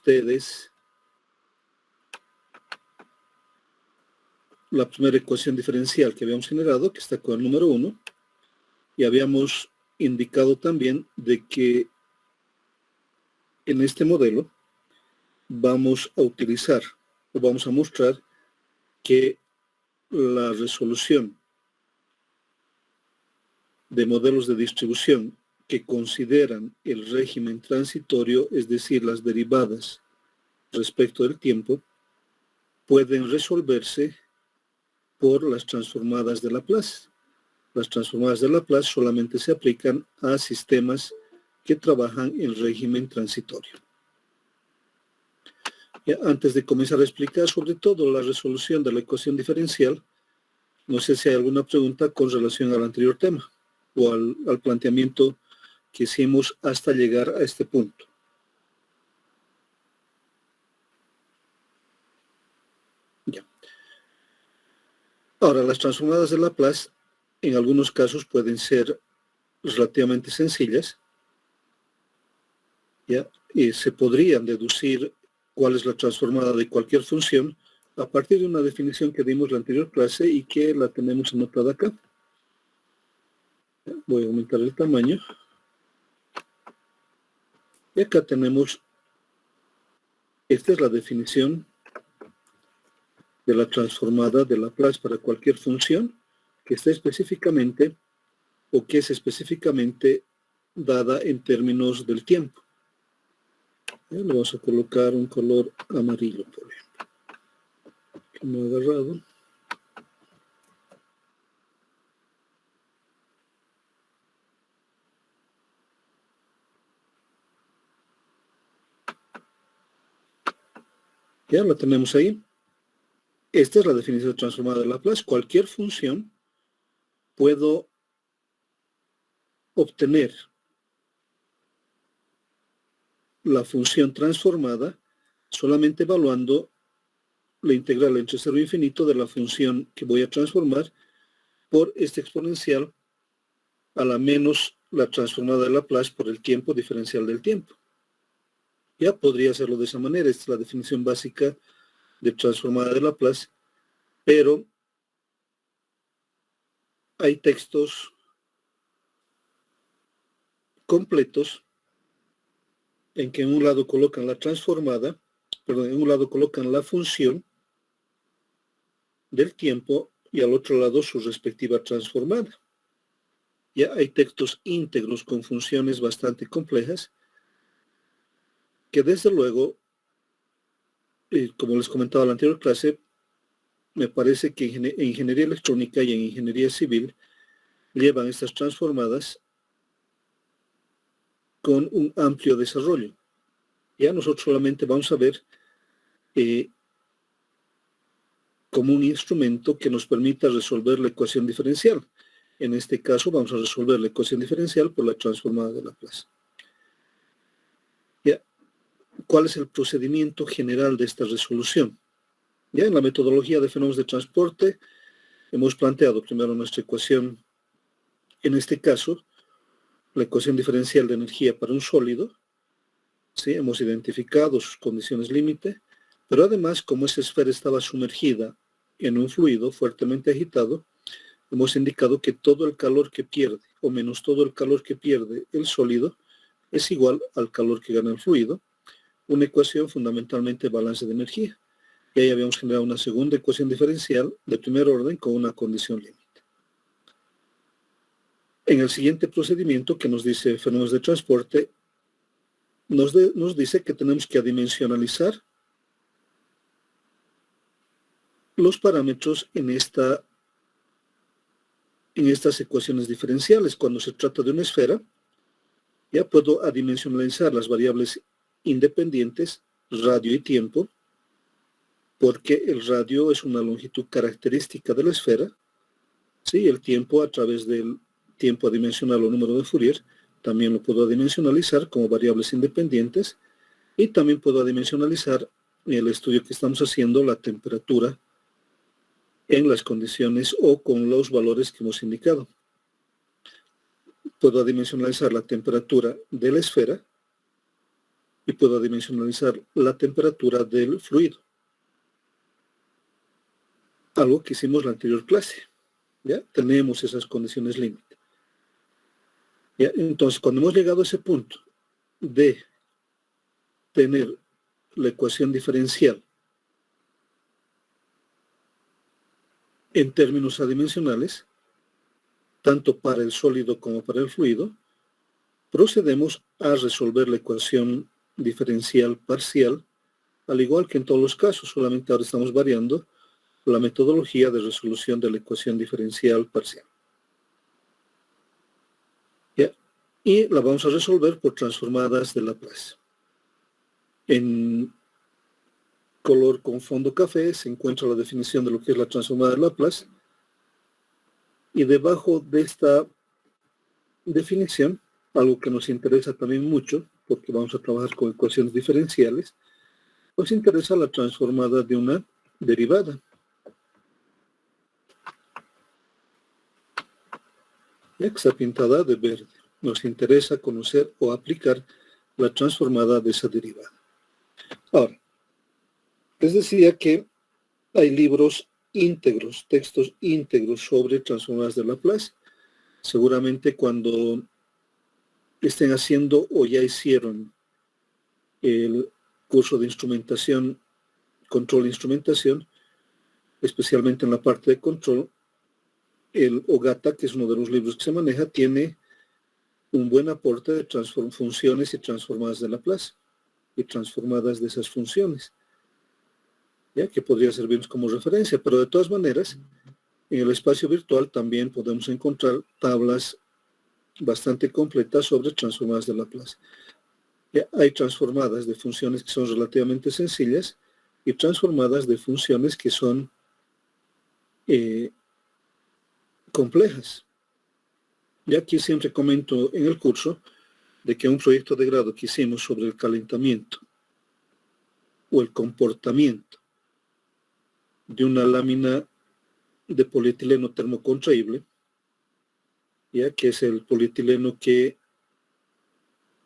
ustedes la primera ecuación diferencial que habíamos generado, que está con el número 1, y habíamos indicado también de que en este modelo vamos a utilizar o vamos a mostrar que la resolución de modelos de distribución que consideran el régimen transitorio, es decir, las derivadas respecto del tiempo, pueden resolverse por las transformadas de Laplace. Las transformadas de Laplace solamente se aplican a sistemas que trabajan en régimen transitorio. Ya, antes de comenzar a explicar sobre todo la resolución de la ecuación diferencial, no sé si hay alguna pregunta con relación al anterior tema o al planteamiento que hicimos hasta llegar a este punto. Ya. Ahora, las transformadas de Laplace en algunos casos pueden ser relativamente sencillas, ¿ya? Y se podrían deducir cuál es la transformada de cualquier función a partir de una definición que dimos en la anterior clase y que la tenemos anotada acá. ¿Ya? Voy a aumentar el tamaño. Y acá tenemos, esta es la definición de la transformada de Laplace para cualquier función que esté específicamente o que es específicamente dada en términos del tiempo. Le vamos a colocar un color amarillo, por ejemplo, que no he agarrado. Ya la tenemos ahí. Esta es la definición transformada de Laplace. Cualquier función puedo obtener la función transformada solamente evaluando la integral entre 0 e infinito de la función que voy a transformar por este exponencial a la menos la transformada de Laplace por el tiempo diferencial del tiempo. Ya podría hacerlo de esa manera. Esta es la definición básica de transformada de Laplace, pero hay textos completos en que en un lado colocan la transformada, perdón, en un lado colocan la función del tiempo y al otro lado su respectiva transformada. Ya hay textos íntegros con funciones bastante complejas que desde luego, como les comentaba en la anterior clase, me parece que en ingeniería electrónica y en ingeniería civil llevan estas transformadas con un amplio desarrollo. Ya nosotros solamente vamos a ver como un instrumento que nos permita resolver la ecuación diferencial. En este caso vamos a resolver la ecuación diferencial por la transformada de Laplace. Ya, ¿cuál es el procedimiento general de esta resolución? Ya en la metodología de fenómenos de transporte hemos planteado primero nuestra ecuación, en este caso, la ecuación diferencial de energía para un sólido. ¿Sí? Hemos identificado sus condiciones límite, pero además, como esa esfera estaba sumergida en un fluido fuertemente agitado, hemos indicado que todo el calor que pierde, o menos todo el calor que pierde el sólido, es igual al calor que gana el fluido, una ecuación fundamentalmente de balance de energía. Y ahí habíamos generado una segunda ecuación diferencial de primer orden con una condición límite. En el siguiente procedimiento que nos dice fenómenos de transporte, nos dice que tenemos que adimensionalizar los parámetros en estas ecuaciones diferenciales. Cuando se trata de una esfera, ya puedo adimensionalizar las variables independientes, radio y tiempo, porque el radio es una longitud característica de la esfera, ¿sí? El tiempo a través del tiempo adimensional o número de Fourier, también lo puedo adimensionalizar como variables independientes, y también puedo adimensionalizar en el estudio que estamos haciendo la temperatura en las condiciones o con los valores que hemos indicado. Puedo adimensionalizar la temperatura de la esfera y puedo dimensionalizar la temperatura del fluido. Algo que hicimos en la anterior clase. ¿Ya? Tenemos esas condiciones límite. ¿Ya? Entonces, cuando hemos llegado a ese punto de tener la ecuación diferencial en términos adimensionales, tanto para el sólido como para el fluido, procedemos a resolver la ecuación diferencial parcial, al igual que en todos los casos, solamente ahora estamos variando la metodología de resolución de la ecuación diferencial parcial. ¿Ya? Y la vamos a resolver por transformadas de Laplace. En color con fondo café se encuentra la definición de lo que es la transformada de Laplace, y debajo de esta definición, algo que nos interesa también mucho, porque vamos a trabajar con ecuaciones diferenciales, nos interesa la transformada de una derivada. Que está pintada de verde. Nos interesa conocer o aplicar la transformada de esa derivada. Ahora, les decía que hay libros íntegros, textos íntegros sobre transformadas de Laplace. Seguramente cuando estén haciendo o ya hicieron el curso de instrumentación, control e instrumentación, especialmente en la parte de control, el OGATA, que es uno de los libros que se maneja, tiene un buen aporte de funciones y transformadas de Laplace y transformadas de esas funciones, ¿ya? Que podría servirnos como referencia, pero de todas maneras, en el espacio virtual también podemos encontrar tablas bastante completas sobre transformadas de Laplace. Ya hay transformadas de funciones que son relativamente sencillas y transformadas de funciones que son complejas. Y aquí siempre comento en el curso de que un proyecto de grado que hicimos sobre el calentamiento o el comportamiento de una lámina de polietileno termocontraíble, ya que es el polietileno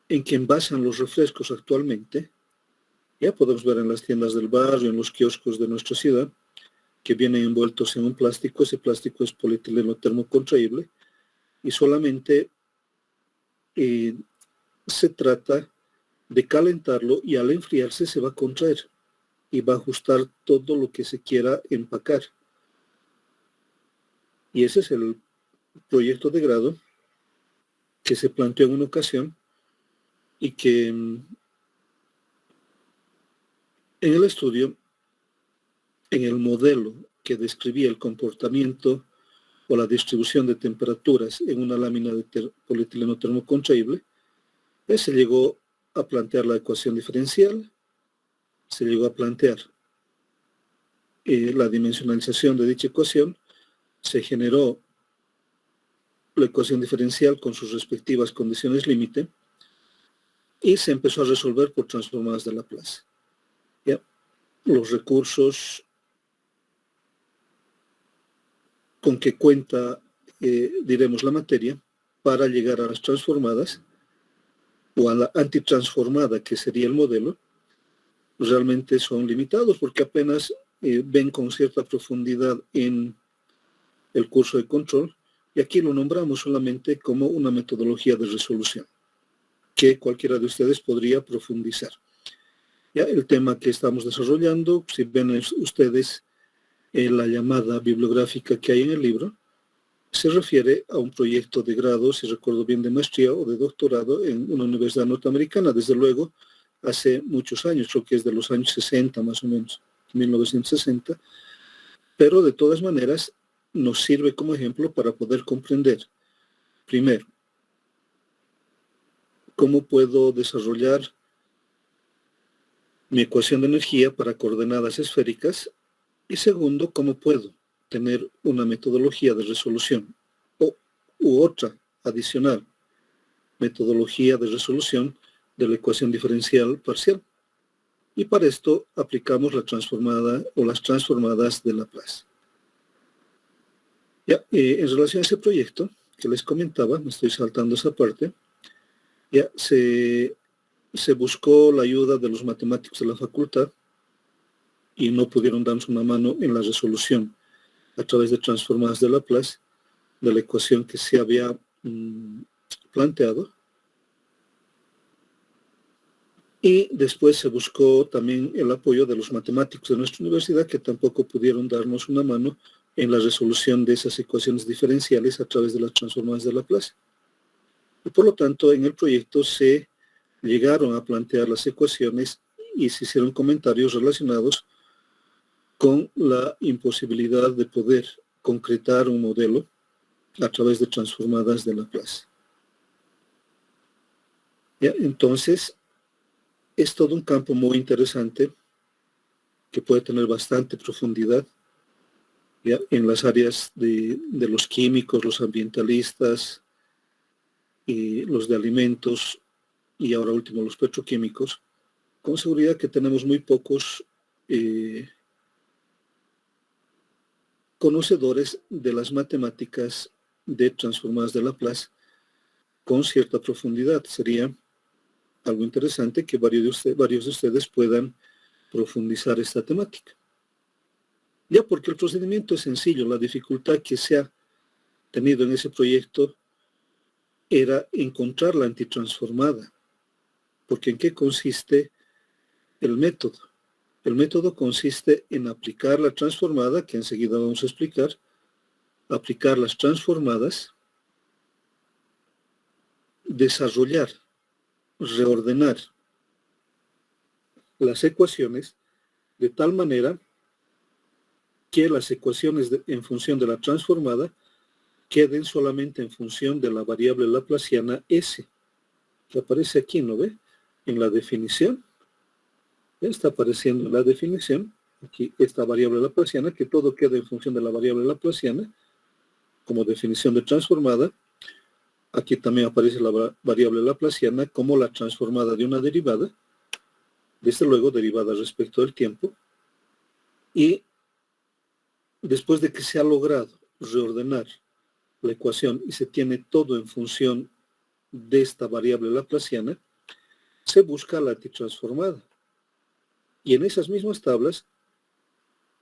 en que envasan los refrescos actualmente, ya podemos ver en las tiendas del barrio, en los kioscos de nuestra ciudad, que vienen envueltos en un plástico. Ese plástico es polietileno termocontraíble y solamente se trata de calentarlo y al enfriarse se va a contraer y va a ajustar todo lo que se quiera empacar. Y ese es el proyecto de grado que se planteó en una ocasión y que en el estudio, en el modelo que describía el comportamiento o la distribución de temperaturas en una lámina de polietileno termocontraíble, se llegó a plantear la ecuación diferencial, se llegó a plantear la dimensionalización de dicha ecuación, se generó la ecuación diferencial con sus respectivas condiciones límite y se empezó a resolver por transformadas de Laplace. ¿Ya? Los recursos con que cuenta, diremos, la materia para llegar a las transformadas o a la antitransformada, que sería el modelo, realmente son limitados porque apenas ven con cierta profundidad en el curso de control, y aquí lo nombramos solamente como una metodología de resolución que cualquiera de ustedes podría profundizar. Ya el tema que estamos desarrollando, si ven ustedes la llamada bibliográfica que hay en el libro, se refiere a un proyecto de grado, si recuerdo bien, de maestría o de doctorado en una universidad norteamericana, desde luego hace muchos años, creo que es de los años 60 más o menos, 1960, pero de todas maneras nos sirve como ejemplo para poder comprender, primero, cómo puedo desarrollar mi ecuación de energía para coordenadas esféricas, y segundo, cómo puedo tener una metodología de resolución u otra adicional metodología de resolución de la ecuación diferencial parcial. Y para esto aplicamos la transformada o las transformadas de Laplace. Ya, en relación a ese proyecto que les comentaba, me estoy saltando esa parte, ya se se buscó la ayuda de los matemáticos de la facultad y no pudieron darnos una mano en la resolución a través de transformadas de Laplace de la ecuación que se había planteado. Y después se buscó también el apoyo de los matemáticos de nuestra universidad, que tampoco pudieron darnos una mano en la resolución de esas ecuaciones diferenciales a través de las transformadas de Laplace. Y por lo tanto, en el proyecto se llegaron a plantear las ecuaciones y se hicieron comentarios relacionados con la imposibilidad de poder concretar un modelo a través de transformadas de Laplace. ¿Ya? Entonces, es todo un campo muy interesante que puede tener bastante profundidad, ¿ya? En las áreas de los químicos, los ambientalistas, y los de alimentos y ahora último los petroquímicos. Con seguridad que tenemos muy pocos conocedores de las matemáticas de transformadas de Laplace con cierta profundidad. Sería algo interesante que varios de ustedes puedan profundizar esta temática. Ya porque el procedimiento es sencillo, la dificultad que se ha tenido en ese proyecto era encontrar la antitransformada. Porque ¿en qué consiste el método? El método consiste en aplicar la transformada, que enseguida vamos a explicar, aplicar las transformadas, desarrollar, reordenar las ecuaciones de tal manera que las ecuaciones en función de la transformada queden solamente en función de la variable laplaciana S, que aparece aquí, ¿no ve? En la definición. Está apareciendo en la definición, aquí esta variable laplaciana, que todo queda en función de la variable laplaciana, como definición de transformada. Aquí también aparece la variable laplaciana como la transformada de una derivada, desde luego derivada respecto del tiempo. Y después de que se ha logrado reordenar la ecuación y se tiene todo en función de esta variable laplaciana, se busca la antitransformada. Y en esas mismas tablas,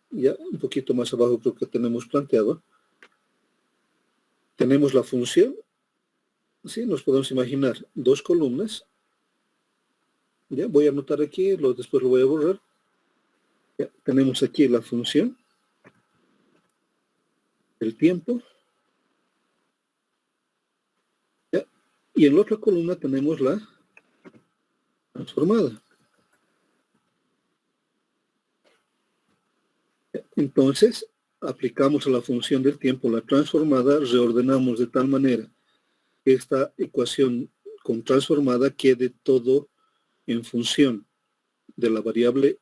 ya un poquito más abajo creo que tenemos planteado, tenemos la función, ¿sí? Nos podemos imaginar dos columnas. Ya voy a anotar aquí, después lo voy a borrar. Ya, tenemos aquí la función, el tiempo. Ya, y en la otra columna tenemos la transformada. Ya, entonces, aplicamos a la función del tiempo la transformada, reordenamos de tal manera que esta ecuación con transformada quede todo en función de la variable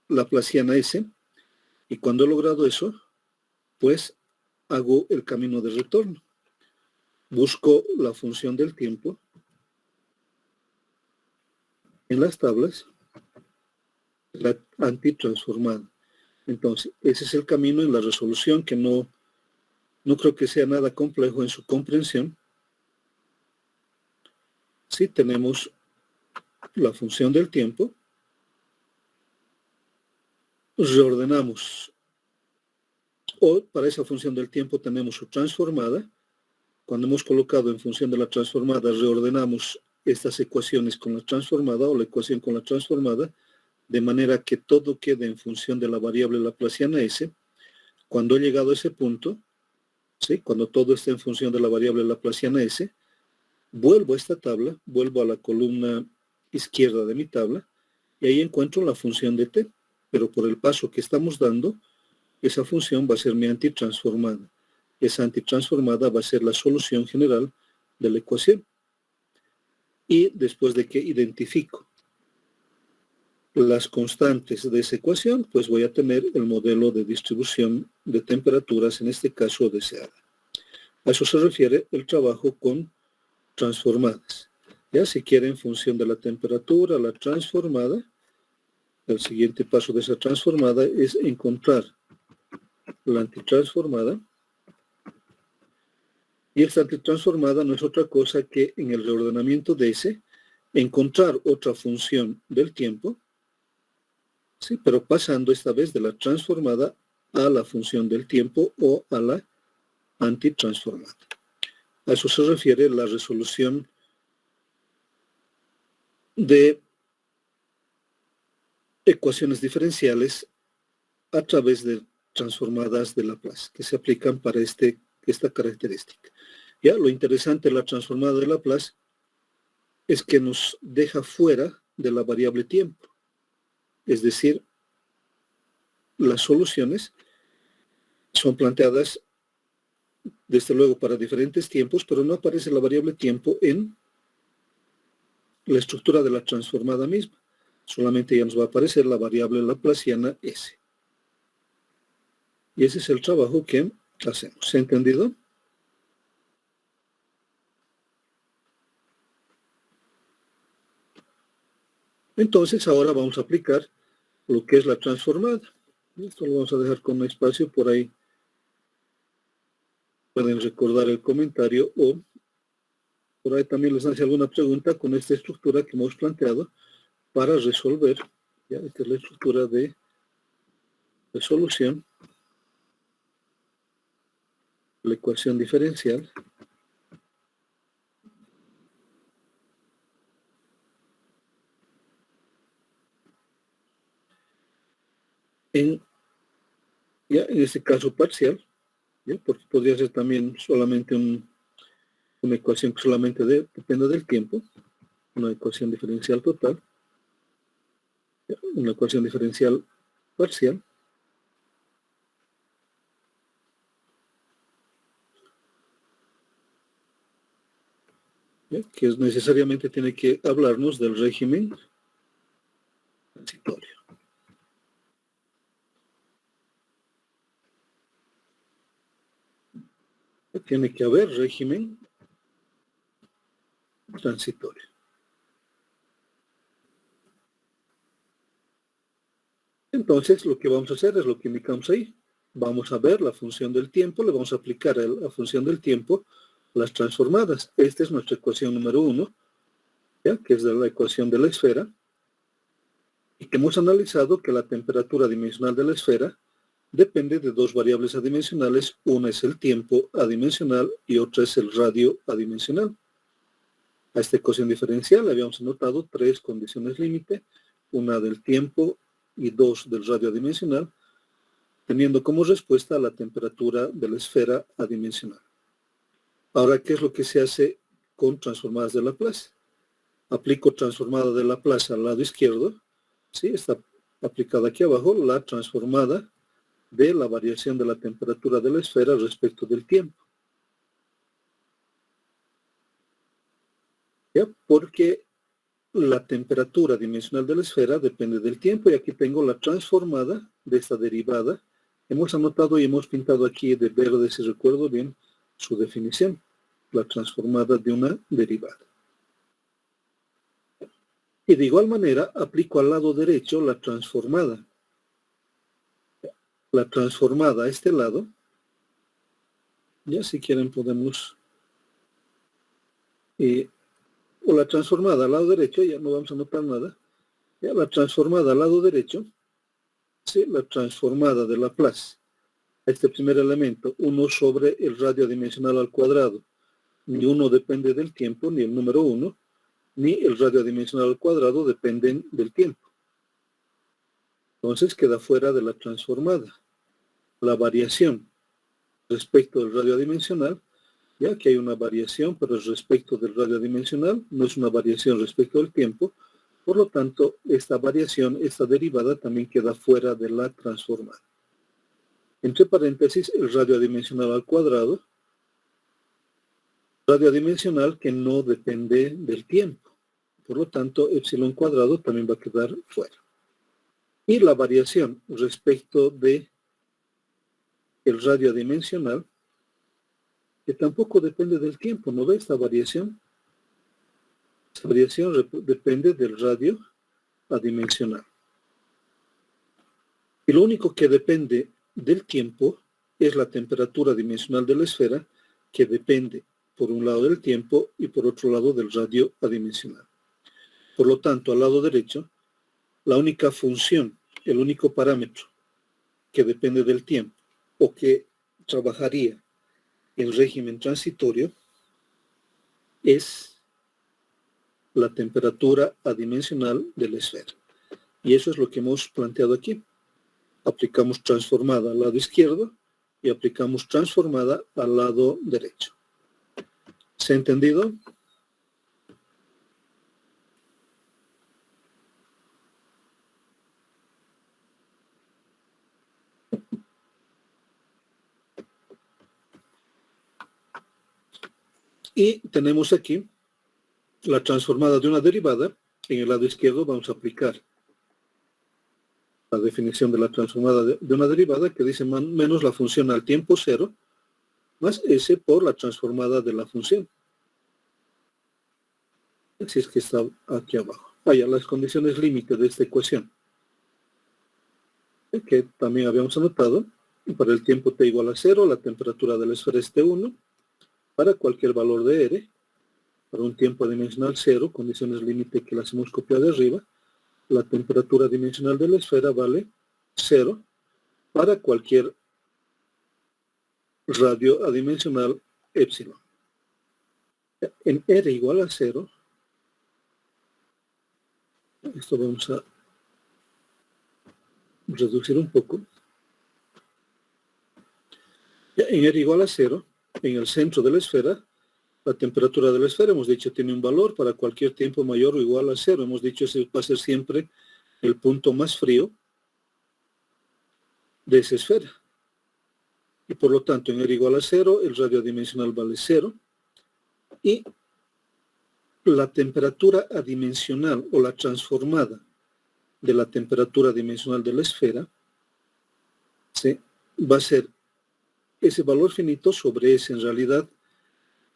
laplaciana S, y cuando he logrado eso, pues hago el camino de retorno. Busco la función del tiempo en las tablas, la antitransformada. Entonces, ese es el camino en la resolución, que no creo que sea nada complejo en su comprensión. Si tenemos la función del tiempo, reordenamos, o para esa función del tiempo tenemos su transformada. Cuando hemos colocado en función de la transformada, reordenamos estas ecuaciones con la transformada o la ecuación con la transformada, de manera que todo quede en función de la variable laplaciana S. Cuando he llegado a ese punto, ¿sí? Cuando todo esté en función de la variable laplaciana S, vuelvo a esta tabla, vuelvo a la columna izquierda de mi tabla, y ahí encuentro la función de t, pero por el paso que estamos dando, esa función va a ser mi antitransformada. Esa antitransformada va a ser la solución general de la ecuación. Y después de que identifico las constantes de esa ecuación, pues voy a tener el modelo de distribución de temperaturas, en este caso deseada. A eso se refiere el trabajo con transformadas. Ya, si quiere en función de la temperatura, la transformada, el siguiente paso de esa transformada es encontrar la antitransformada. Y esta antitransformada no es otra cosa que en el reordenamiento de S, encontrar otra función del tiempo, ¿sí? Pero pasando esta vez de la transformada a la función del tiempo o a la antitransformada. A eso se refiere la resolución de ecuaciones diferenciales a través de transformadas de Laplace, que se aplican para esta característica. Ya, lo interesante de la transformada de Laplace es que nos deja fuera de la variable tiempo. Es decir, las soluciones son planteadas, desde luego, para diferentes tiempos, pero no aparece la variable tiempo en la estructura de la transformada misma. Solamente ya nos va a aparecer la variable laplaciana S. Y ese es el trabajo que hacemos. ¿Se ha entendido? Entonces, ahora vamos a aplicar lo que es la transformada. Esto lo vamos a dejar con un espacio por ahí. Pueden recordar el comentario o por ahí también les hace alguna pregunta con esta estructura que hemos planteado para resolver. ¿Ya? Esta es la estructura de resolución. La ecuación diferencial. En este caso parcial, ¿ya? Porque podría ser también solamente una ecuación que solamente depende del tiempo, una ecuación diferencial total, ¿ya? Una ecuación diferencial parcial, ¿ya? Que necesariamente tiene que hablarnos del régimen transitorio. Tiene que haber régimen transitorio. Entonces, lo que vamos a hacer es lo que indicamos ahí. Vamos a ver la función del tiempo, le vamos a aplicar a la función del tiempo las transformadas. Esta es nuestra ecuación número 1, ¿ya? Que es de la ecuación de la esfera, y que hemos analizado que la temperatura dimensional de la esfera depende de dos variables adimensionales. Una es el tiempo adimensional y otra es el radio adimensional. A esta ecuación diferencial le habíamos anotado 3 condiciones límite, una del tiempo y 2 del radio adimensional, teniendo como respuesta la temperatura de la esfera adimensional. Ahora, ¿qué es lo que se hace con transformadas de Laplace? Aplico transformada de Laplace al lado izquierdo, ¿sí? Está aplicada aquí abajo la transformada de la variación de la temperatura de la esfera respecto del tiempo. ¿Ya? Porque la temperatura dimensional de la esfera depende del tiempo, y aquí tengo la transformada de esta derivada. Hemos anotado y hemos pintado aquí de verde, si recuerdo bien, su definición, la transformada de una derivada. Y de igual manera aplico al lado derecho la transformada. La transformada a este lado, ya si quieren podemos, o la transformada al lado derecho, ya no vamos a anotar nada, ya la transformada al lado derecho, ¿sí? La transformada de Laplace, este primer elemento, 1 sobre el radio adimensional al cuadrado. Ni 1 depende del tiempo, ni el número 1, ni el radio adimensional al cuadrado dependen del tiempo. Entonces queda fuera de la transformada. La variación respecto del radio adimensional, ya que hay una variación, pero es respecto del radio adimensional, no es una variación respecto del tiempo. Por lo tanto, esta variación, esta derivada, también queda fuera de la transformada. Entre paréntesis, el radio adimensional al cuadrado, radio adimensional que no depende del tiempo. Por lo tanto, epsilon cuadrado también va a quedar fuera. Y la variación respecto de el radio adimensional, que tampoco depende del tiempo. ¿No ve esta variación? Esta variación depende del radio adimensional. Y lo único que depende del tiempo es la temperatura dimensional de la esfera, que depende por un lado del tiempo y por otro lado del radio adimensional. Por lo tanto, al lado derecho, la única función, el único parámetro que depende del tiempo o que trabajaría en régimen transitorio es la temperatura adimensional de la esfera. Y eso es lo que hemos planteado aquí. Aplicamos transformada al lado izquierdo y aplicamos transformada al lado derecho. ¿Se ha entendido? Y tenemos aquí la transformada de una derivada. En el lado izquierdo vamos a aplicar la definición de la transformada de una derivada que dice menos la función al tiempo cero más s por la transformada de la función. Así es que está aquí abajo. Vaya, las condiciones límite de esta ecuación, que también habíamos anotado. Para el tiempo t igual a 0, la temperatura de la esfera es T1. Para cualquier valor de R, para un tiempo adimensional 0, condiciones límite que las hemos copiado de arriba, la temperatura dimensional de la esfera vale 0 para cualquier radio adimensional epsilon. En R igual a 0, esto vamos a reducir un poco. En R igual a 0, en el centro de la esfera, la temperatura de la esfera, hemos dicho, tiene un valor para cualquier tiempo mayor o igual a 0. Hemos dicho que va a ser siempre el punto más frío de esa esfera. Y por lo tanto, en R igual a 0, el radio adimensional vale 0. Y la temperatura adimensional o la transformada de la temperatura dimensional de la esfera, ¿sí?, va a ser ese valor finito sobre S. En realidad,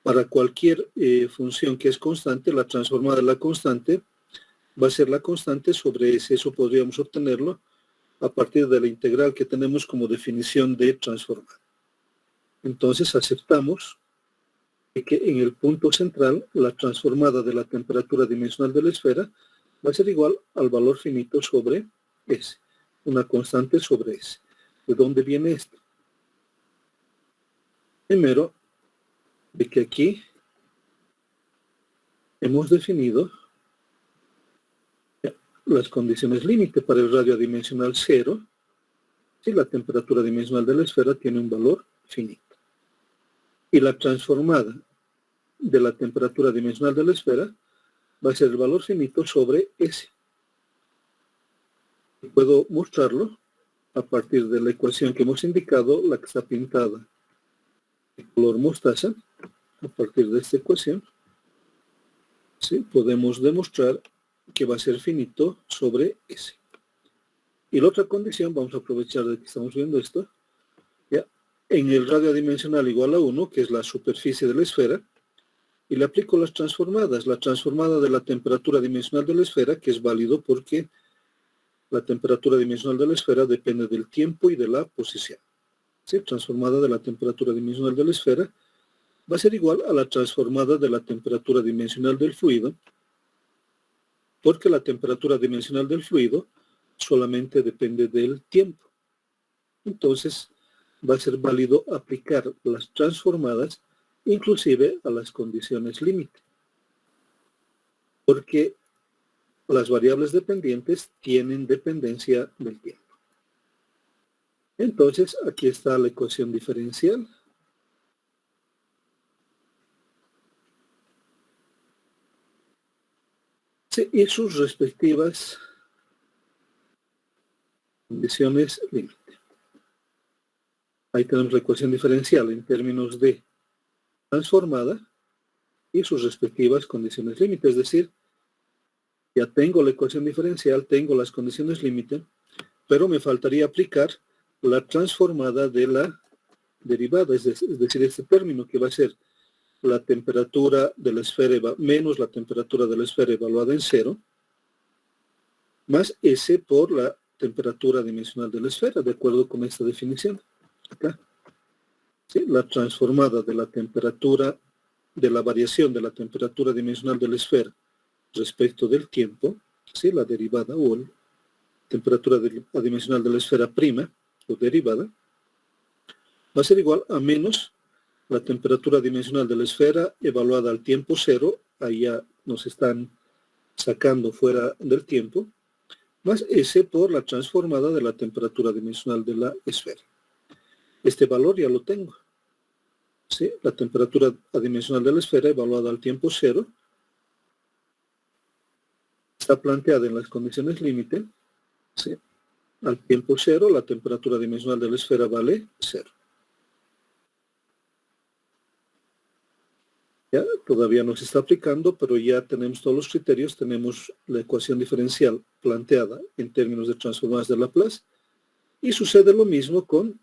para cualquier función que es constante, la transformada de la constante va a ser la constante sobre S. Eso podríamos obtenerlo a partir de la integral que tenemos como definición de transformada. Entonces aceptamos que en el punto central la transformada de la temperatura dimensional de la esfera va a ser igual al valor finito sobre S, una constante sobre S. ¿De dónde viene esto? Primero, de que aquí hemos definido las condiciones límite para el radio adimensional 0, si la temperatura dimensional de la esfera tiene un valor finito. Y la transformada de la temperatura dimensional de la esfera va a ser el valor finito sobre S. Y puedo mostrarlo a partir de la ecuación que hemos indicado, la que está pintada de color mostaza. A partir de esta ecuación, ¿sí?, podemos demostrar que va a ser finito sobre S. Y la otra condición, vamos a aprovechar de que estamos viendo esto, ¿ya?, en el radio adimensional igual a 1, que es la superficie de la esfera, y le aplico las transformadas. La transformada de la temperatura dimensional de la esfera, que es válido porque la temperatura dimensional de la esfera depende del tiempo y de la posición. ¿Sí? Transformada de la temperatura dimensional de la esfera va a ser igual a la transformada de la temperatura dimensional del fluido, porque la temperatura dimensional del fluido solamente depende del tiempo. Entonces, va a ser válido aplicar las transformadas inclusive a las condiciones límite, porque las variables dependientes tienen dependencia del tiempo. Entonces, aquí está la ecuación diferencial. Sí, y sus respectivas condiciones límite. Ahí tenemos la ecuación diferencial en términos de transformada y sus respectivas condiciones límite. Es decir, ya tengo la ecuación diferencial, tengo las condiciones límite, pero me faltaría aplicar la transformada de la derivada, es decir, este término que va a ser la temperatura de la esfera menos la temperatura de la esfera evaluada en 0, más S por la temperatura dimensional de la esfera, de acuerdo con esta definición. Acá. ¿Sí? La transformada de la temperatura, de la variación de la temperatura dimensional de la esfera respecto del tiempo, ¿sí? La derivada o la temperatura adimensional de la esfera prima o derivada, va a ser igual a menos la temperatura adimensional de la esfera evaluada al tiempo cero, ahí ya nos están sacando fuera del tiempo, más S por la transformada de la temperatura dimensional de la esfera. Este valor ya lo tengo. ¿Sí? La temperatura adimensional de la esfera evaluada al tiempo cero está planteada en las condiciones límite. ¿Sí? Al tiempo cero, la temperatura dimensional de la esfera vale cero. ¿Ya? Todavía no se está aplicando, pero ya tenemos todos los criterios. Tenemos la ecuación diferencial planteada en términos de transformadas de Laplace. Y sucede lo mismo con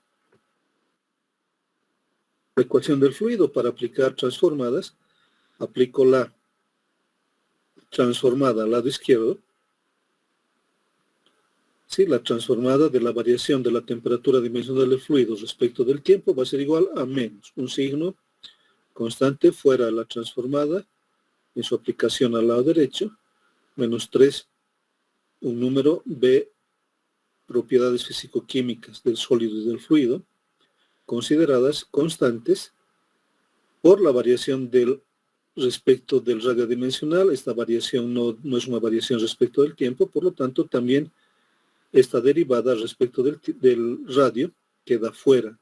la ecuación del fluido. Para aplicar transformadas, aplico la transformada al lado izquierdo. Sí, la transformada de la variación de la temperatura dimensional del fluido respecto del tiempo va a ser igual a menos un signo constante fuera de la transformada en su aplicación al lado derecho, menos 3, un número B, propiedades físico-químicas del sólido y del fluido, consideradas constantes por la variación del respecto del radio dimensional. Esta variación no es una variación respecto del tiempo, por lo tanto también esta derivada respecto del radio queda fuera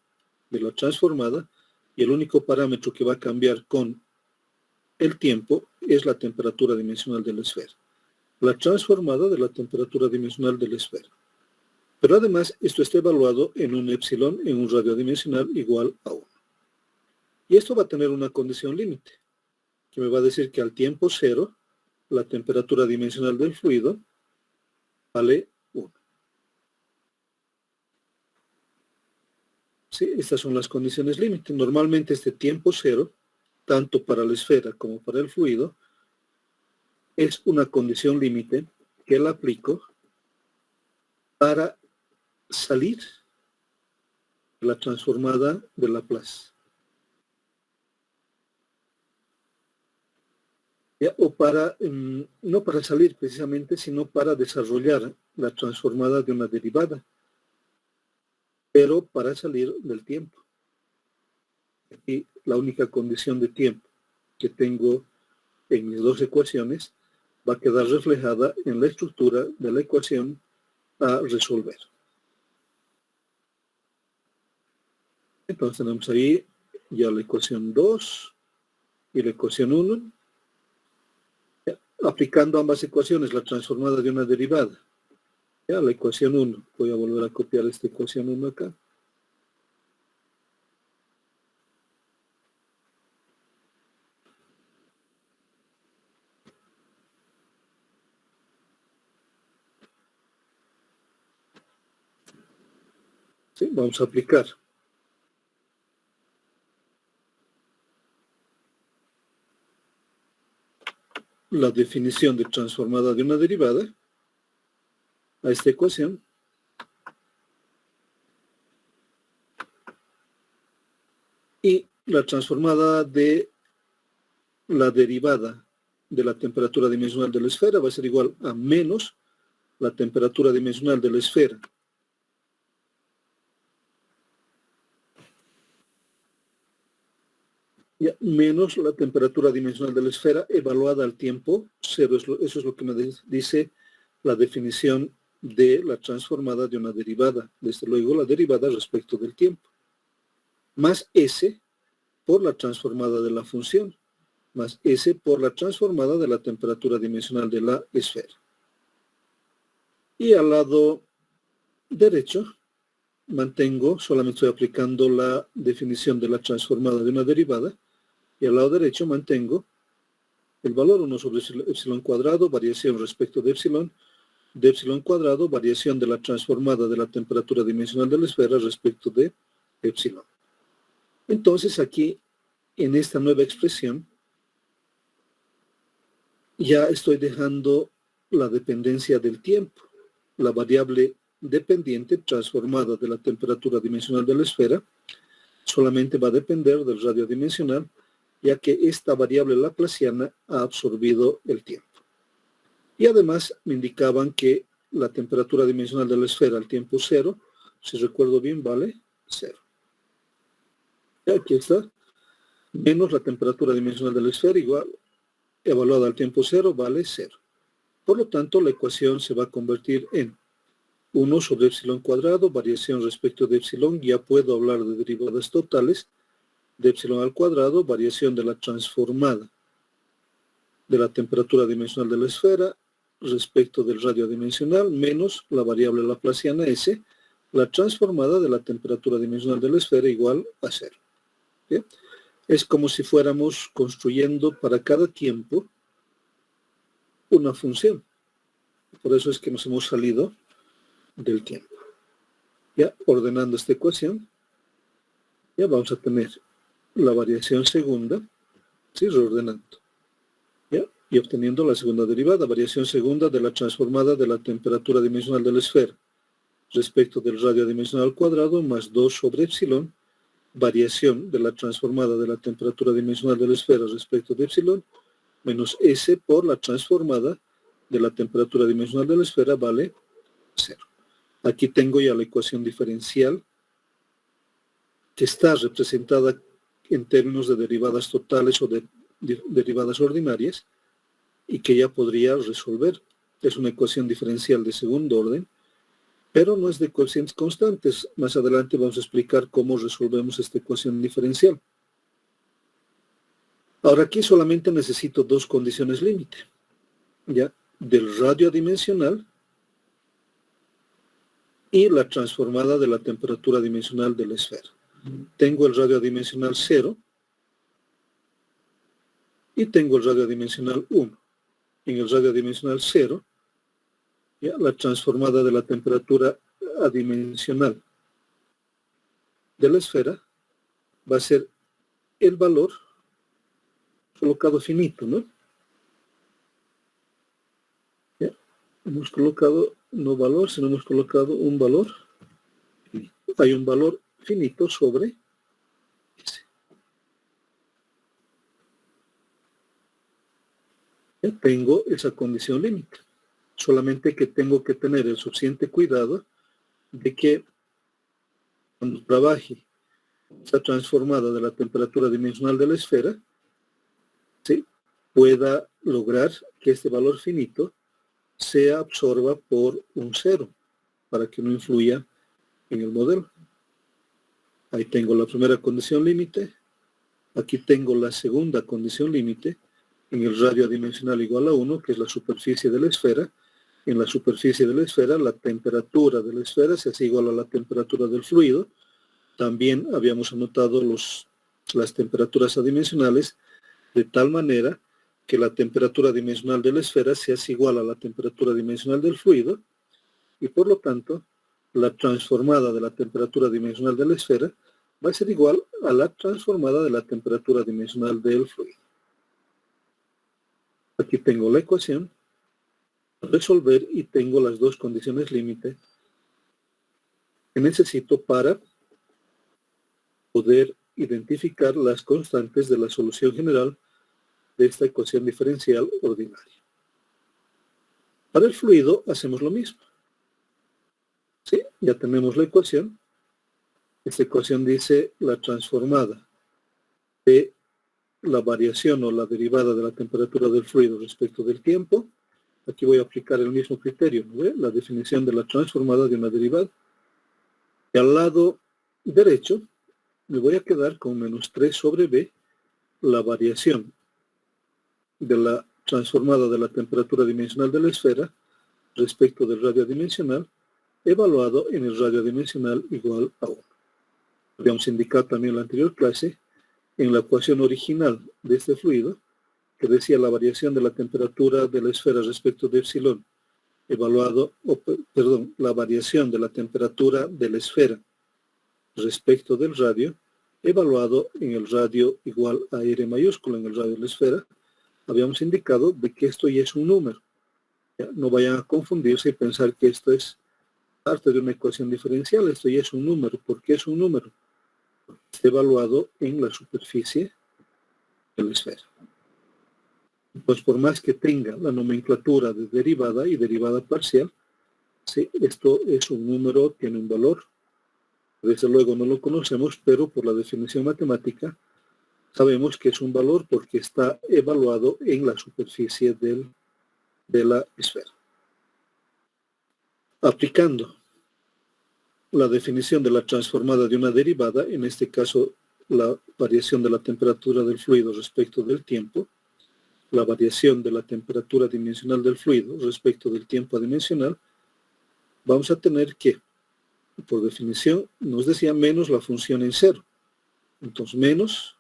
de la transformada y el único parámetro que va a cambiar con el tiempo es la temperatura dimensional de la esfera. La transformada de la temperatura dimensional de la esfera. Pero además esto está evaluado en un epsilon, en un radio dimensional igual a 1. Y esto va a tener una condición límite, que me va a decir que al tiempo cero, la temperatura dimensional del fluido vale 1. ¿Sí? Estas son las condiciones límite. Normalmente este tiempo cero, tanto para la esfera como para el fluido, es una condición límite que la aplico para salir de la transformada de Laplace. ¿Ya? O para, no para salir precisamente, sino para desarrollar la transformada de una derivada, pero para salir del tiempo. Y la única condición de tiempo que tengo en mis dos ecuaciones va a quedar reflejada en la estructura de la ecuación a resolver. Entonces tenemos ahí ya la ecuación 2 y la ecuación 1. Aplicando ambas ecuaciones, la transformada de una derivada. Ya, la ecuación 1. Voy a volver a copiar esta ecuación 1 acá. ¿Sí? Vamos a aplicar la definición de transformada de una derivada a esta ecuación. Y la transformada de la derivada de la temperatura dimensional de la esfera va a ser igual a menos la temperatura dimensional de la esfera menos la temperatura dimensional de la esfera evaluada al tiempo cero. Eso es lo que me dice la definición de la transformada de una derivada. Desde luego, la derivada respecto del tiempo. Más S por la transformada de la función. Más S por la transformada de la temperatura dimensional de la esfera. Y al lado derecho mantengo, solamente estoy aplicando la definición de la transformada de una derivada. Y al lado derecho mantengo el valor 1 sobre epsilon cuadrado, variación respecto de epsilon cuadrado, variación de la transformada de la temperatura dimensional de la esfera respecto de epsilon. Entonces aquí, en esta nueva expresión, ya estoy dejando la dependencia del tiempo. La variable dependiente transformada de la temperatura dimensional de la esfera solamente va a depender del radio dimensional, ya que esta variable laplaciana ha absorbido el tiempo. Y además me indicaban que la temperatura dimensional de la esfera al tiempo cero, si recuerdo bien, vale 0. Y aquí está, menos la temperatura dimensional de la esfera igual, evaluada al tiempo cero, vale 0. Por lo tanto, la ecuación se va a convertir en 1 sobre epsilon cuadrado, variación respecto de epsilon, ya puedo hablar de derivadas totales, de epsilon al cuadrado, variación de la transformada de la temperatura dimensional de la esfera respecto del radio dimensional, menos la variable laplaciana S, la transformada de la temperatura dimensional de la esfera igual a 0. ¿Bien? Es como si fuéramos construyendo para cada tiempo una función. Por eso es que nos hemos salido del tiempo. Ya ordenando esta ecuación, ya vamos a tener la variación segunda, ¿sí? Reordenando. ¿Ya? Y obteniendo la segunda derivada, variación segunda de la transformada de la temperatura dimensional de la esfera respecto del radio dimensional al cuadrado más 2 sobre epsilon, variación de la transformada de la temperatura dimensional de la esfera respecto de epsilon, menos S por la transformada de la temperatura dimensional de la esfera vale 0. Aquí tengo ya la ecuación diferencial que está representada en términos de derivadas totales o de derivadas ordinarias y que ya podría resolver. Es una ecuación diferencial de segundo orden, pero no es de coeficientes constantes. Más adelante vamos a explicar cómo resolvemos esta ecuación diferencial. Ahora aquí solamente necesito dos condiciones límite, ¿ya? Del radio dimensional y la transformada de la temperatura dimensional de la esfera. Tengo el radio dimensional 0 y tengo el radio dimensional 1. En el radio dimensional 0, ¿ya? La transformada de la temperatura adimensional de la esfera va a ser el valor colocado finito, ¿no? ¿Ya? Hemos colocado no valor, sino hemos colocado un valor finito. Hay un valor finito sobre ese. Ya tengo esa condición límite. Solamente que tengo que tener el suficiente cuidado de que cuando trabaje esta transformada de la temperatura dimensional de la esfera, ¿sí? Pueda lograr que este valor finito se absorba por un 0 para que no influya en el modelo. Ahí tengo la primera condición límite. Aquí tengo la segunda condición límite en el radio dimensional igual a 1, que es la superficie de la esfera. En la superficie de la esfera, la temperatura de la esfera se hace igual a la temperatura del fluido. También habíamos anotado las temperaturas adimensionales de tal manera que la temperatura dimensional de la esfera se hace igual a la temperatura dimensional del fluido y por lo tanto la transformada de la temperatura dimensional de la esfera va a ser igual a la transformada de la temperatura dimensional del fluido. Aquí tengo la ecuación a resolver y tengo las dos condiciones límite que necesito para poder identificar las constantes de la solución general de esta ecuación diferencial ordinaria. Para el fluido hacemos lo mismo. ¿Sí? Ya tenemos la ecuación. Esta ecuación dice la transformada de la variación o la derivada de la temperatura del fluido respecto del tiempo. Aquí voy a aplicar el mismo criterio, ¿no? La definición de la transformada de una derivada. Y al lado derecho me voy a quedar con menos 3 sobre b, la variación de la transformada de la temperatura dimensional de la esfera respecto del radio dimensional, evaluado en el radio dimensional igual a 1. Habíamos indicado también en la anterior clase, en la ecuación original de este fluido, que decía la variación de la temperatura de la esfera respecto de epsilon, la variación de la temperatura de la esfera respecto del radio, evaluado en el radio igual a R mayúsculo, en el radio de la esfera, habíamos indicado de que esto ya es un número. ¿Ya? No vayan a confundirse y pensar que esto es parte de una ecuación diferencial. Esto ya es un número. ¿Por qué es un número? Está evaluado en la superficie de la esfera. Pues por más que tenga la nomenclatura de derivada y derivada parcial, sí, esto es un número, tiene un valor. Desde luego no lo conocemos, pero por la definición matemática sabemos que es un valor porque está evaluado en la superficie de la esfera. Aplicando la definición de la transformada de una derivada, en este caso la variación de la temperatura del fluido respecto del tiempo, la variación de la temperatura dimensional del fluido respecto del tiempo adimensional, vamos a tener que, por definición, nos decía menos la función en cero. Entonces, menos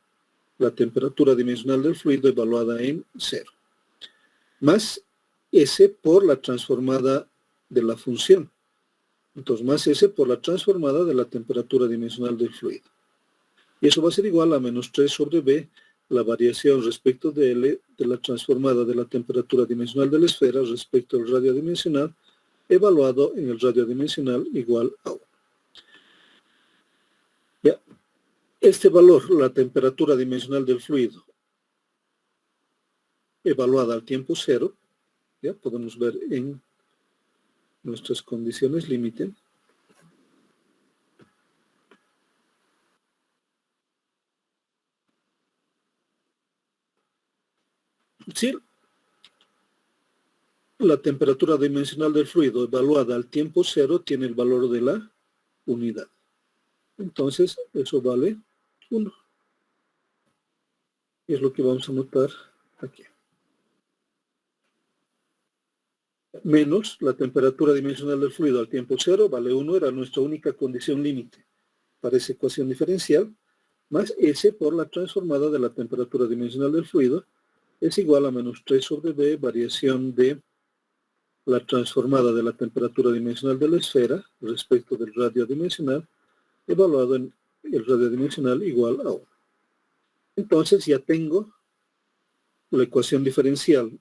la temperatura dimensional del fluido evaluada en cero. Más S por la transformada de la función. Entonces, más S por la transformada de la temperatura dimensional del fluido. Y eso va a ser igual a menos 3 sobre B, la variación respecto de L de la transformada de la temperatura dimensional de la esfera respecto al radio dimensional, evaluado en el radio dimensional igual a 1. Ya. Este valor, la temperatura dimensional del fluido, evaluada al tiempo cero, ya podemos ver en nuestras condiciones límite. Si la temperatura dimensional del fluido evaluada al tiempo cero tiene el valor de la unidad. Entonces, eso vale 1. Y es lo que vamos a anotar aquí. Menos la temperatura dimensional del fluido al tiempo cero vale 1, era nuestra única condición límite para esa ecuación diferencial, más S por la transformada de la temperatura dimensional del fluido es igual a menos 3 sobre B, variación de la transformada de la temperatura dimensional de la esfera respecto del radio dimensional, evaluado en el radio dimensional igual a 1. Entonces ya tengo la ecuación diferencial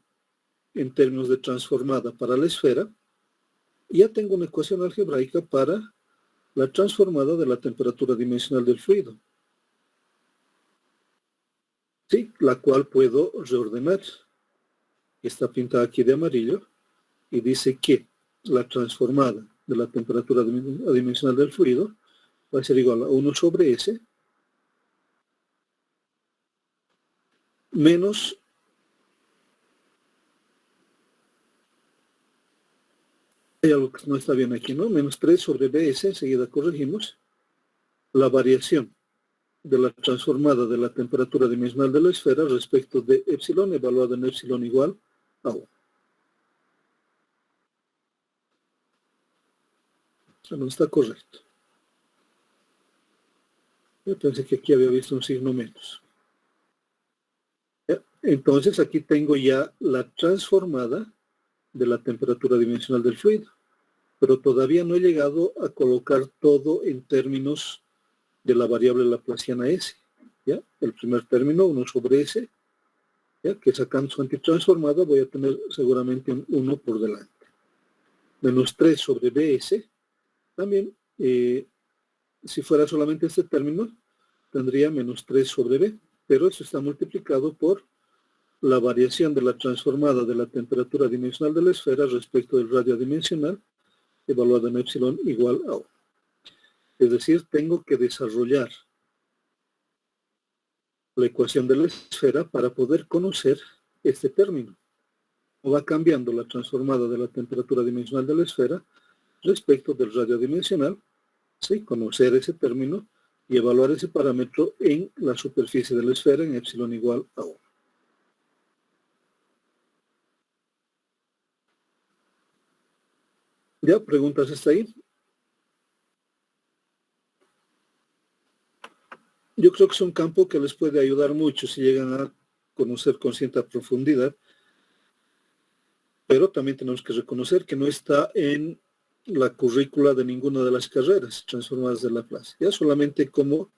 en términos de transformada para la esfera, y ya tengo una ecuación algebraica para la transformada de la temperatura dimensional del fluido, ¿sí? La cual puedo reordenar. Está pintada aquí de amarillo y dice que la transformada de la temperatura dimensional del fluido va a ser igual a 1 sobre S menos hay algo que no está bien aquí, ¿no? Menos 3 sobre BS, enseguida corregimos, la variación de la transformada de la temperatura dimensional de la esfera respecto de epsilon, evaluada en epsilon igual a 1. Eso no está correcto. Yo pensé que aquí había visto un signo menos. ¿Ya? Entonces aquí tengo ya la transformada de la temperatura dimensional del fluido, pero todavía no he llegado a colocar todo en términos de la variable laplaciana S. ¿Ya? El primer término, 1 sobre S, ¿ya? Que sacando su antitransformada voy a tener seguramente un 1 por delante. Menos 3 sobre BS, también, si fuera solamente este término, tendría menos 3 sobre B, pero eso está multiplicado por la variación de la transformada de la temperatura dimensional de la esfera respecto del radio dimensional, evaluada en epsilon igual a 1. Es decir, tengo que desarrollar la ecuación de la esfera para poder conocer este término. Va cambiando la transformada de la temperatura dimensional de la esfera respecto del radio dimensional, ¿sí? Conocer ese término y evaluar ese parámetro en la superficie de la esfera en epsilon igual a 1. ¿Ya? ¿Preguntas hasta ahí? Yo creo que es un campo que les puede ayudar mucho si llegan a conocer con cierta profundidad, pero también tenemos que reconocer que no está en la currícula de ninguna de las carreras transformadas de Laplace. Ya solamente como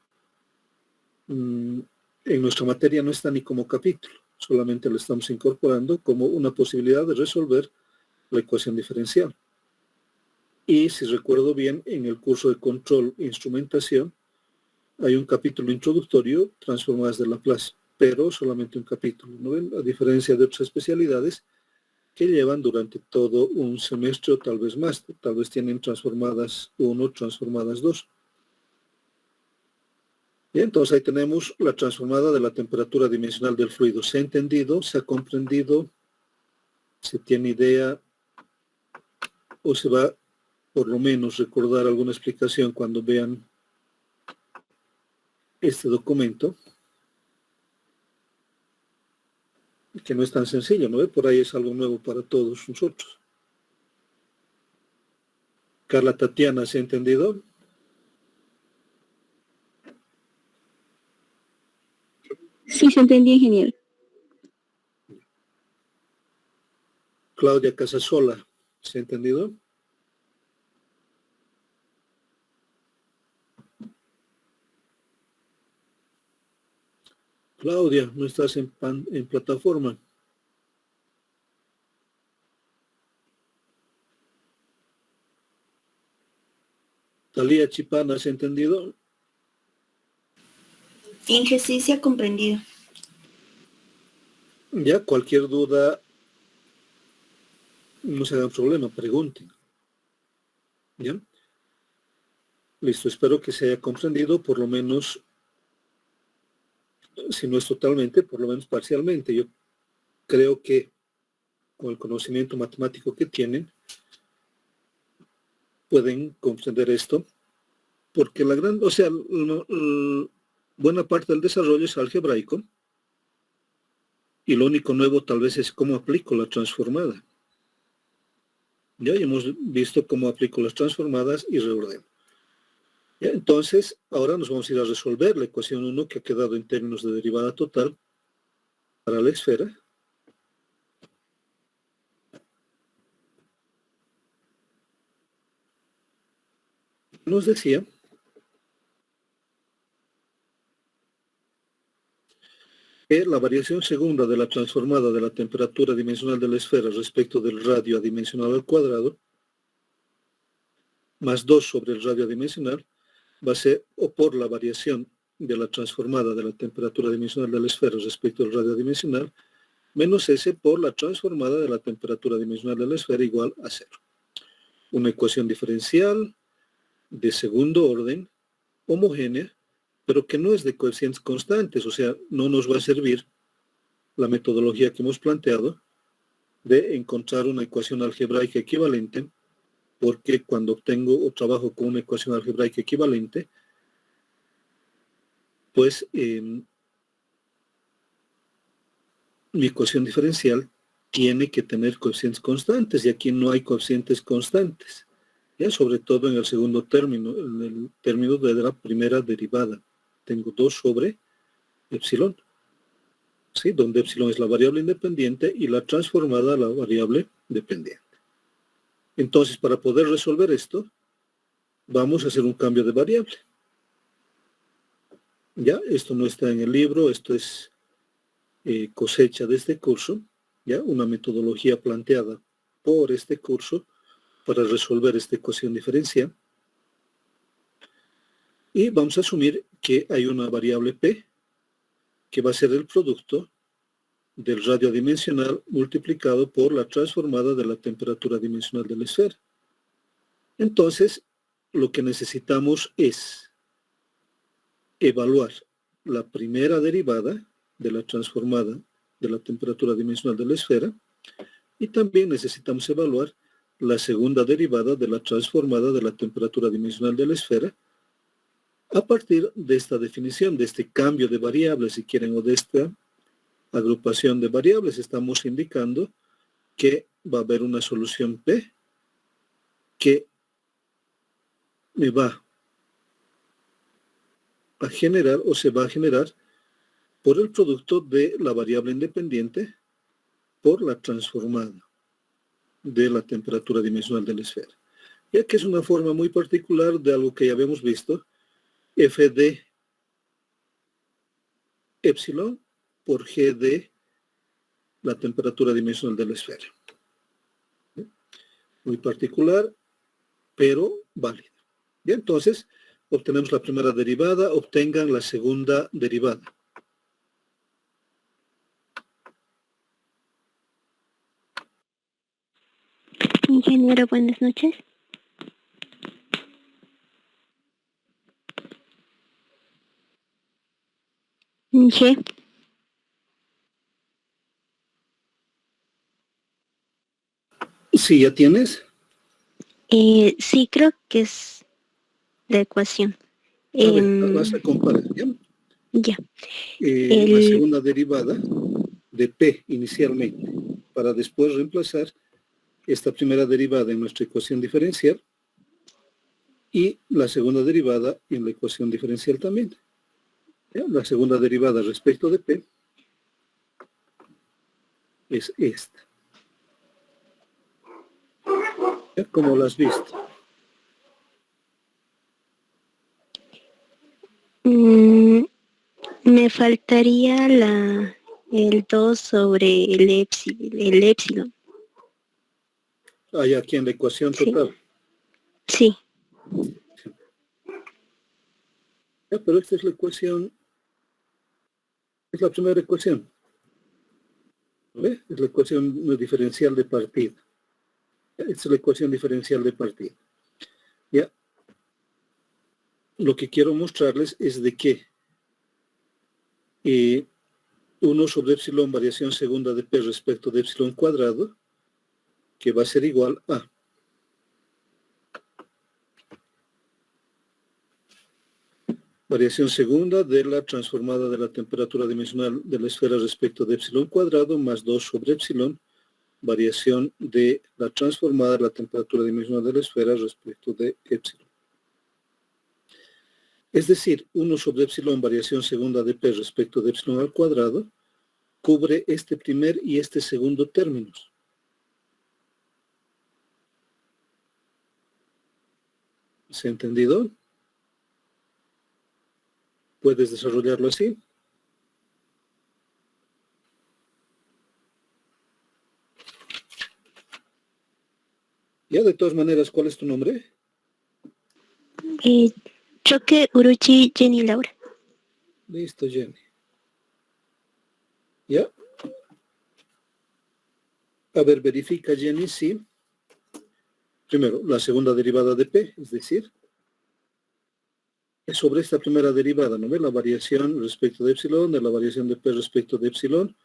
en nuestra materia no está ni como capítulo, solamente lo estamos incorporando como una posibilidad de resolver la ecuación diferencial. Y si recuerdo bien, en el curso de control e instrumentación hay un capítulo introductorio, transformadas de Laplace. pero solamente un capítulo, ¿no ven? A diferencia de otras especialidades que llevan durante todo un semestre o tal vez más, tal vez tienen transformadas 1, transformadas 2. Y entonces ahí tenemos la transformada de la temperatura dimensional del fluido. ¿Se ha entendido? ¿Se ha comprendido? ¿Se tiene idea? ¿O se va por lo menos recordar alguna explicación cuando vean este documento? Que no es tan sencillo, ¿no? Por ahí es algo nuevo para todos nosotros. Carla Tatiana, ¿se ha entendido? Sí, se entendía, ingeniero. Claudia Casasola, ¿se ha entendido? Claudia, no estás en plataforma. Talía Chipana, ¿se ha entendido? Inge, sí se ha comprendido. Ya, cualquier duda, no se hagan problema, pregunten. ¿Ya? Listo, espero que se haya comprendido, por lo menos, si no es totalmente, por lo menos parcialmente. Yo creo que con el conocimiento matemático que tienen, pueden comprender esto, porque buena parte del desarrollo es algebraico, y lo único nuevo tal vez es cómo aplico la transformada. Ya hemos visto cómo aplico las transformadas y reordeno. ¿Ya? Entonces, ahora nos vamos a ir a resolver la ecuación 1 que ha quedado en términos de derivada total para la esfera. Nos decía que la variación segunda de la transformada de la temperatura dimensional de la esfera respecto del radio adimensional al cuadrado, más 2 sobre el radio adimensional, va a ser o por la variación de la transformada de la temperatura dimensional de la esfera respecto al radio dimensional, menos S por la transformada de la temperatura dimensional de la esfera igual a 0. Una ecuación diferencial de segundo orden, homogénea, pero que no es de coeficientes constantes, o sea, no nos va a servir la metodología que hemos planteado de encontrar una ecuación algebraica equivalente, porque cuando obtengo o trabajo con una ecuación algebraica equivalente, pues mi ecuación diferencial tiene que tener coeficientes constantes, y aquí no hay coeficientes constantes, ya sobre todo en el segundo término, en el término de la primera derivada. Tengo 2 sobre epsilon, ¿sí? Donde epsilon es la variable independiente y la transformada la variable dependiente. Entonces, para poder resolver esto, vamos a hacer un cambio de variable. Ya, esto no está en el libro, esto es cosecha de este curso, ya, una metodología planteada por este curso para resolver esta ecuación diferencial. Y vamos a asumir que hay una variable P que va a ser el producto del radio dimensional multiplicado por la transformada de la temperatura dimensional de la esfera. Entonces, lo que necesitamos es evaluar la primera derivada de la transformada de la temperatura dimensional de la esfera, y también necesitamos evaluar la segunda derivada de la transformada de la temperatura dimensional de la esfera, a partir de esta definición, de este cambio de variables, si quieren, o de esta agrupación de variables. Estamos indicando que va a haber una solución P que me va a generar, o se va a generar, por el producto de la variable independiente por la transformada de la temperatura dimensional de la esfera. Ya que es una forma muy particular de algo que ya habíamos visto, f de epsilon por g de la temperatura dimensional de la esfera. Muy particular, pero válida. Bien, entonces, obtenemos la primera derivada, obtengan la segunda derivada. ingeniero, buenas noches. G. Sí, ¿ya tienes? Sí, creo que es la ecuación. A ver, vas a comparar, ¿ya? Ya. La segunda derivada de P inicialmente, para después reemplazar esta primera derivada en nuestra ecuación diferencial y la segunda derivada en la ecuación diferencial también. ¿Ya? La segunda derivada respecto de P es esta. ¿Ya? ¿Cómo la has visto? Me faltaría el 2 sobre el epsilon. Hay aquí en la ecuación Sí. total. Sí. Ya, pero esta es la ecuación, es la primera ecuación. ¿Ve? Es la ecuación diferencial de partida. Esta es la ecuación diferencial de partida. ¿Ya? Lo que quiero mostrarles es de que 1 sobre epsilon variación segunda de P respecto de epsilon cuadrado, que va a ser igual a variación segunda de la transformada de la temperatura dimensional de la esfera respecto de epsilon cuadrado más 2 sobre epsilon, variación de la transformada de la temperatura dimensional de la esfera respecto de epsilon. Es decir, 1 sobre epsilon variación segunda de P respecto de epsilon al cuadrado cubre este primer y este segundo términos. ¿Se ha entendido? ¿Puedes desarrollarlo así? Ya, de todas maneras, ¿cuál es tu nombre? Choque Uruchi Jenny Laura. Listo, Jenny. ¿Ya? A ver, verifica, Jenny, sí. Primero, la segunda derivada de P, es decir, es sobre esta primera derivada, ¿no ve? La variación respecto de epsilon, de la variación de P respecto de epsilon,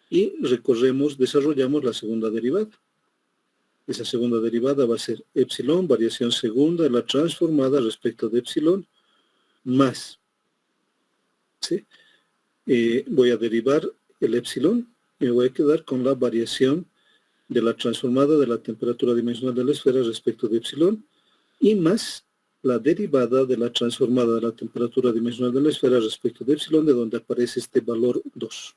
y desarrollamos la segunda derivada. Esa segunda derivada va a ser epsilon, variación segunda de la transformada respecto de epsilon, más, ¿sí? Voy a derivar el epsilon y me voy a quedar con la variación de la transformada de la temperatura dimensional de la esfera respecto de epsilon, y más la derivada de la transformada de la temperatura dimensional de la esfera respecto de epsilon, de donde aparece este valor 2.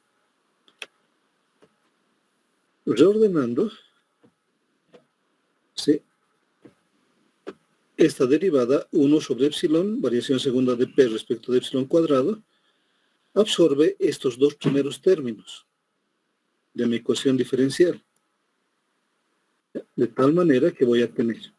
Reordenando, ¿sí? Esta derivada, 1 sobre epsilon, variación segunda de P respecto de epsilon cuadrado, absorbe estos dos primeros términos de mi ecuación diferencial. De tal manera que voy a tener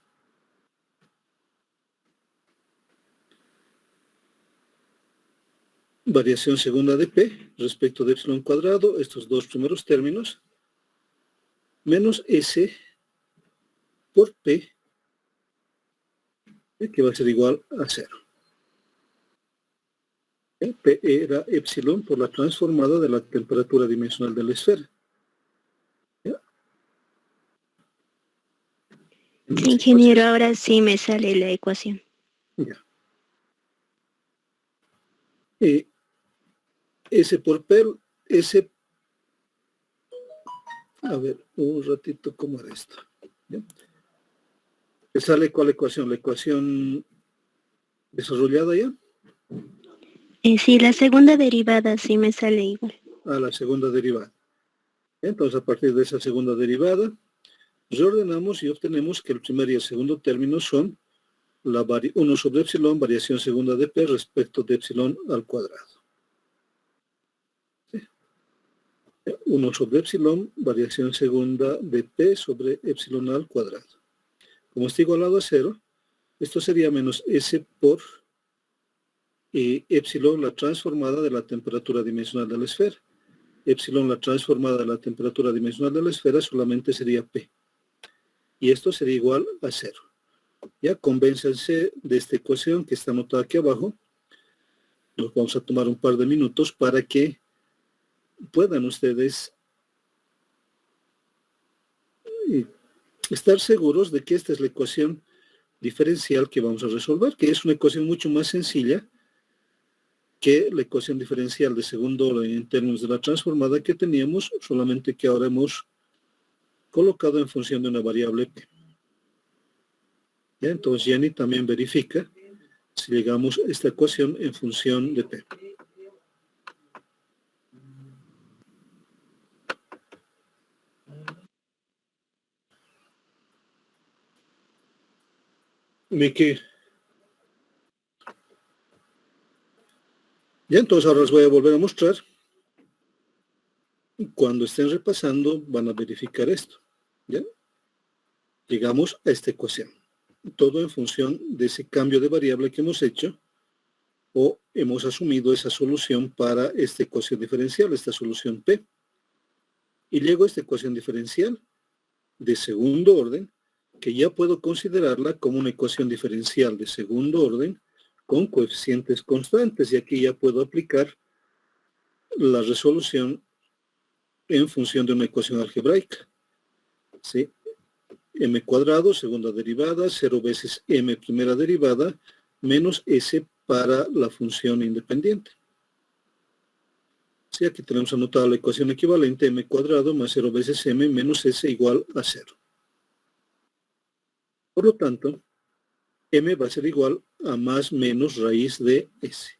variación segunda de P respecto de epsilon cuadrado, estos dos primeros términos, menos S por P, que va a ser igual a 0. P era epsilon por la transformada de la temperatura dimensional de la esfera. ¿Ya? Sí, ingeniero, ahora sí me sale la ecuación. Ya. S por P, S. A ver, un ratito, ¿cómo era esto? ¿Ya? ¿Te sale cuál ecuación? ¿La ecuación desarrollada ya? Sí, la segunda derivada sí me sale igual. A la segunda derivada. Entonces, a partir de esa segunda derivada, reordenamos y obtenemos que el primer y el segundo término son 1 sobre epsilon, variación segunda de P respecto de epsilon al cuadrado. 1 sobre epsilon, variación segunda de P sobre epsilon al cuadrado. Como está igualado a 0, esto sería menos S por epsilon, la transformada de la temperatura dimensional de la esfera. Epsilon, la transformada de la temperatura dimensional de la esfera, solamente sería P. y esto sería igual a 0. Ya, convénzanse de esta ecuación que está anotada aquí abajo. Nos vamos a tomar un par de minutos para que puedan ustedes estar seguros de que esta es la ecuación diferencial que vamos a resolver, que es una ecuación mucho más sencilla que la ecuación diferencial de segundo orden en términos de la transformada que teníamos, solamente que ahora hemos colocado en función de una variable p. ¿Ya? Entonces Jenny también verifica si llegamos a esta ecuación en función de p. Miki. Ya, entonces ahora les voy a volver a mostrar. Cuando estén repasando van a verificar esto. ¿Ya? Llegamos a esta ecuación. Todo en función de ese cambio de variable que hemos hecho o hemos asumido esa solución para esta ecuación diferencial, esta solución P. Y llego a esta ecuación diferencial de segundo orden, que ya puedo considerarla como una ecuación diferencial de segundo orden con coeficientes constantes. Y aquí ya puedo aplicar la resolución en función de una ecuación algebraica. ¿Sí? M cuadrado, segunda derivada, 0 veces M primera derivada, menos S para la función independiente. Sí, aquí tenemos anotada la ecuación equivalente, M cuadrado más 0 veces M menos S igual a 0. Por lo tanto, M va a ser igual a más menos raíz de S.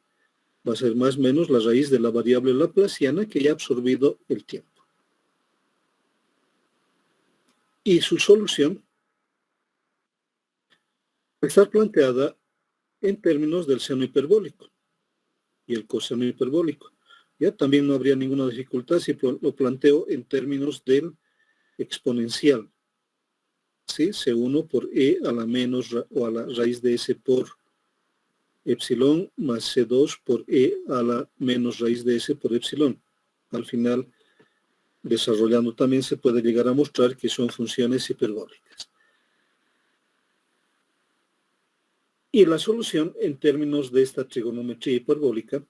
Va a ser más menos la raíz de la variable laplaciana que ya ha absorbido el tiempo. Y su solución va a estar planteada en términos del seno hiperbólico y el coseno hiperbólico. Ya también no habría ninguna dificultad si lo planteo en términos del exponencial. ¿Sí? C1 por E a la menos o a la raíz de S por epsilon más C2 por E a la menos raíz de S por epsilon. Al final, desarrollando también se puede llegar a mostrar que son funciones hiperbólicas. Y la solución en términos de esta trigonometría hiperbólica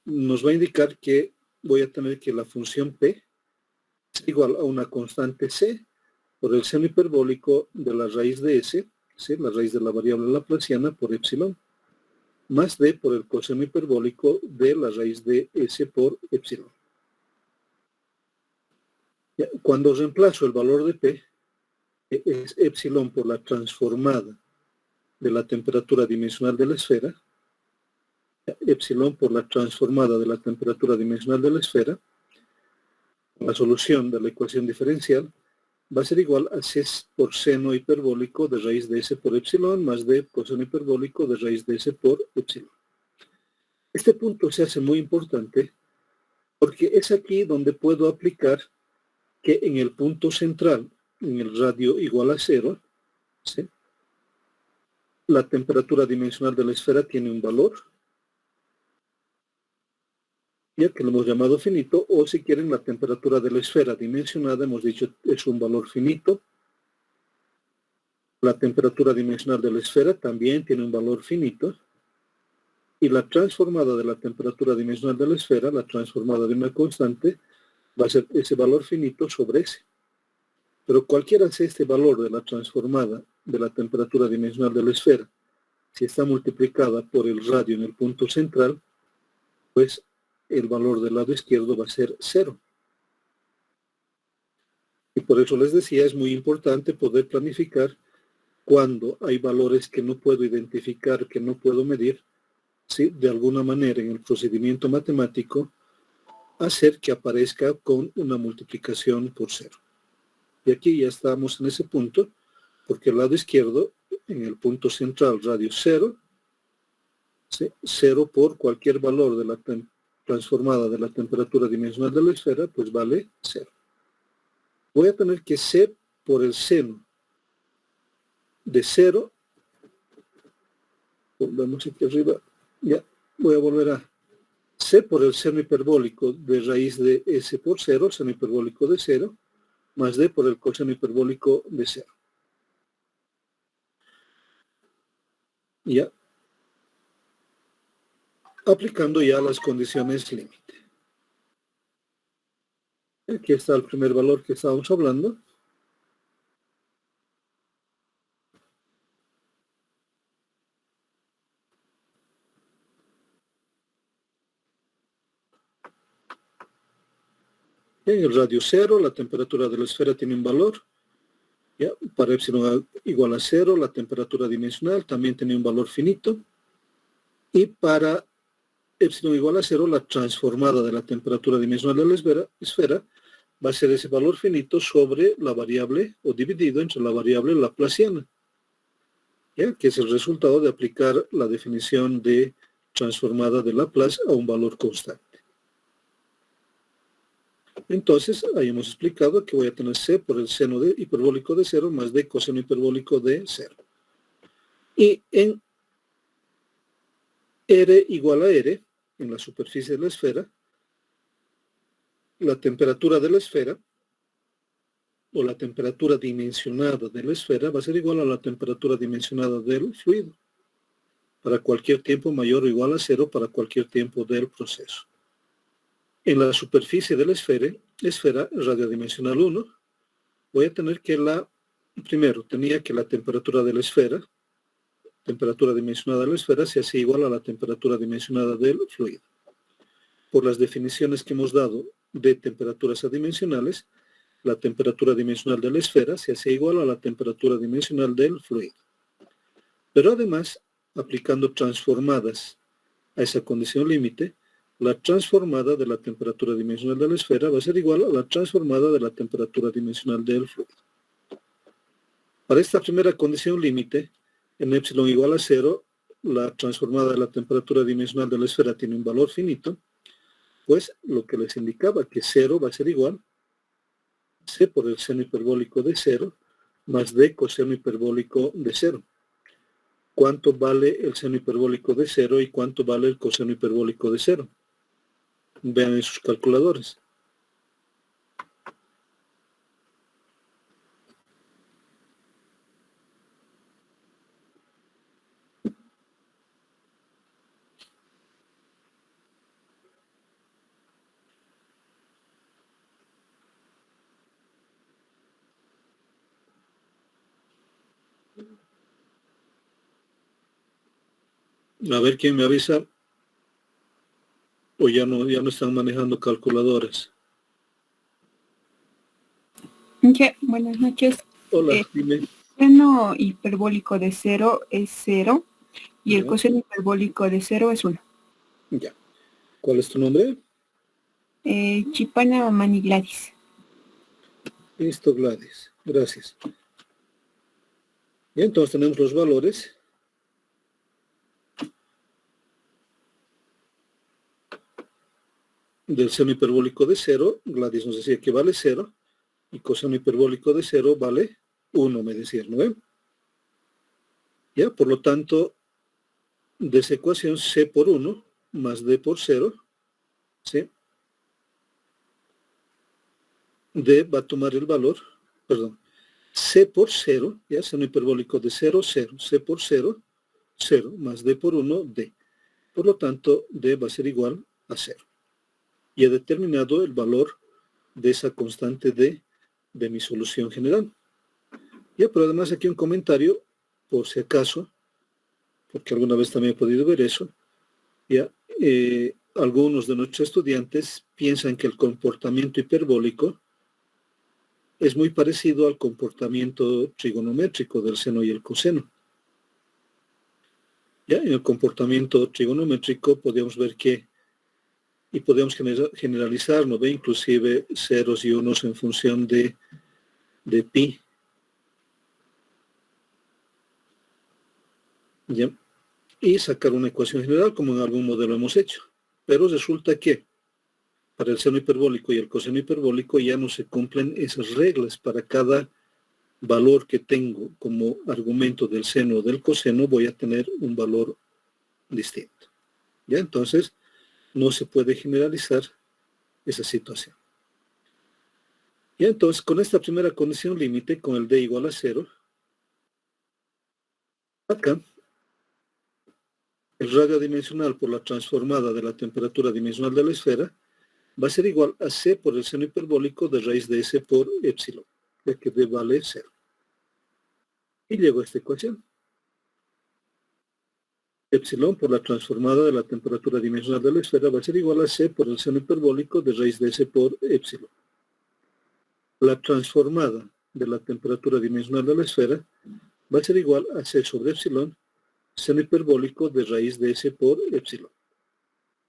nos va a indicar que voy a tener que la función P es igual a una constante C por el seno hiperbólico de la raíz de S, ¿sí? La raíz de la variable laplaciana por epsilon, más D por el coseno hiperbólico de la raíz de S por epsilon. Cuando reemplazo el valor de P, es epsilon por la transformada de la temperatura dimensional de la esfera, epsilon por la transformada de la temperatura dimensional de la esfera, la solución de la ecuación diferencial va a ser igual a C por seno hiperbólico de raíz de S por epsilon más D coseno hiperbólico de raíz de S por epsilon. Este punto se hace muy importante porque es aquí donde puedo aplicar que en el punto central, en el radio igual a 0, ¿sí? La temperatura dimensional de la esfera tiene un valor, ya que lo hemos llamado finito, o si quieren la temperatura de la esfera dimensionada, hemos dicho es un valor finito. La temperatura dimensional de la esfera también tiene un valor finito. Y la transformada de la temperatura dimensional de la esfera, la transformada de una constante, va a ser ese valor finito sobre ese. Pero cualquiera sea este valor de la transformada de la temperatura dimensional de la esfera, si está multiplicada por el radio en el punto central, pues el valor del lado izquierdo va a ser 0. Y por eso les decía, es muy importante poder planificar cuando hay valores que no puedo identificar, que no puedo medir, ¿sí? De alguna manera en el procedimiento matemático, hacer que aparezca con una multiplicación por 0. Y aquí ya estamos en ese punto, porque el lado izquierdo, en el punto central, radio 0, ¿sí? 0 por cualquier valor de la transformada de la temperatura dimensional de la esfera, pues vale 0. Voy a tener que C por el seno de 0, volvemos aquí arriba, ya, voy a volver a C por el seno hiperbólico de raíz de S por 0, seno hiperbólico de 0, más D por el coseno hiperbólico de 0. Ya, aplicando ya las condiciones límite. Aquí está el primer valor que estábamos hablando. En el radio 0, la temperatura de la esfera tiene un valor. ¿Ya? Para epsilon igual a 0, la temperatura dimensional también tiene un valor finito. Y para epsilon igual a 0, la transformada de la temperatura dimensional de la esfera va a ser ese valor finito sobre la variable, o dividido entre la variable laplaciana, ¿ya? Que es el resultado de aplicar la definición de transformada de Laplace a un valor constante. Entonces, ahí hemos explicado que voy a tener C por el seno de hiperbólico de 0 más D coseno hiperbólico de 0. Y en R igual a R, en la superficie de la esfera, la temperatura de la esfera, o la temperatura dimensionada de la esfera, va a ser igual a la temperatura dimensionada del fluido, para cualquier tiempo mayor o igual a 0 para cualquier tiempo del proceso. En la superficie de la esfera radiodimensional 1, voy a tener que primero tenía que la temperatura de la esfera, temperatura dimensionada de la esfera, se hace igual a la temperatura dimensionada del fluido. Por las definiciones que hemos dado de temperaturas adimensionales, la temperatura dimensional de la esfera se hace igual a la temperatura dimensional del fluido. Pero además, aplicando transformadas a esa condición límite, la transformada de la temperatura dimensional de la esfera va a ser igual a la transformada de la temperatura dimensional del fluido. Para esta primera condición límite, en epsilon igual a 0, la transformada de la temperatura dimensional de la esfera tiene un valor finito, pues lo que les indicaba que 0 va a ser igual a C por el seno hiperbólico de 0 más D coseno hiperbólico de 0. ¿Cuánto vale el seno hiperbólico de 0 y cuánto vale el coseno hiperbólico de 0? Vean en sus calculadores. A ver quién me avisa. O ya no están manejando calculadores. Ya, buenas noches. Hola, dime. El seno hiperbólico de 0 es 0 y el Ya. coseno hiperbólico de 0 es 1. Ya. ¿Cuál es tu nombre? Chipana Mani Gladys. Listo, Gladys. Gracias. Y entonces tenemos los valores. Del seno hiperbólico de 0, Gladys nos decía que vale 0, y coseno hiperbólico de 0 vale 1, me decía, ¿no ven? Ya, por lo tanto, de esa ecuación, C por 1 más D por 0, ¿sí? D va a tomar el valor, perdón, C por 0, ya, seno hiperbólico de 0, 0, C por 0, 0, más D por 1, D. Por lo tanto, D va a ser igual a 0. Y he determinado el valor de esa constante D de mi solución general. Ya, pero además aquí un comentario, por si acaso, porque alguna vez también he podido ver eso, ya, algunos de nuestros estudiantes piensan que el comportamiento hiperbólico es muy parecido al comportamiento trigonométrico del seno y el coseno. Ya, en el comportamiento trigonométrico podemos ver que, y podemos generalizar, ¿no ve? Inclusive ceros y unos en función de pi. ¿Ya? Y sacar una ecuación general como en algún modelo hemos hecho. Pero resulta que para el seno hiperbólico y el coseno hiperbólico ya no se cumplen esas reglas. Para cada valor que tengo como argumento del seno o del coseno voy a tener un valor distinto. ¿Ya? Entonces no se puede generalizar esa situación. Y entonces con esta primera condición límite, con el D igual a 0, acá el radio adimensional por la transformada de la temperatura dimensional de la esfera va a ser igual a C por el seno hiperbólico de raíz de S por epsilon, ya que D vale 0. Y llego a esta ecuación. Epsilon por la transformada de la temperatura dimensional de la esfera va a ser igual a C por el seno hiperbólico de raíz de S por epsilon. La transformada de la temperatura dimensional de la esfera va a ser igual a C sobre epsilon, seno hiperbólico de raíz de S por epsilon.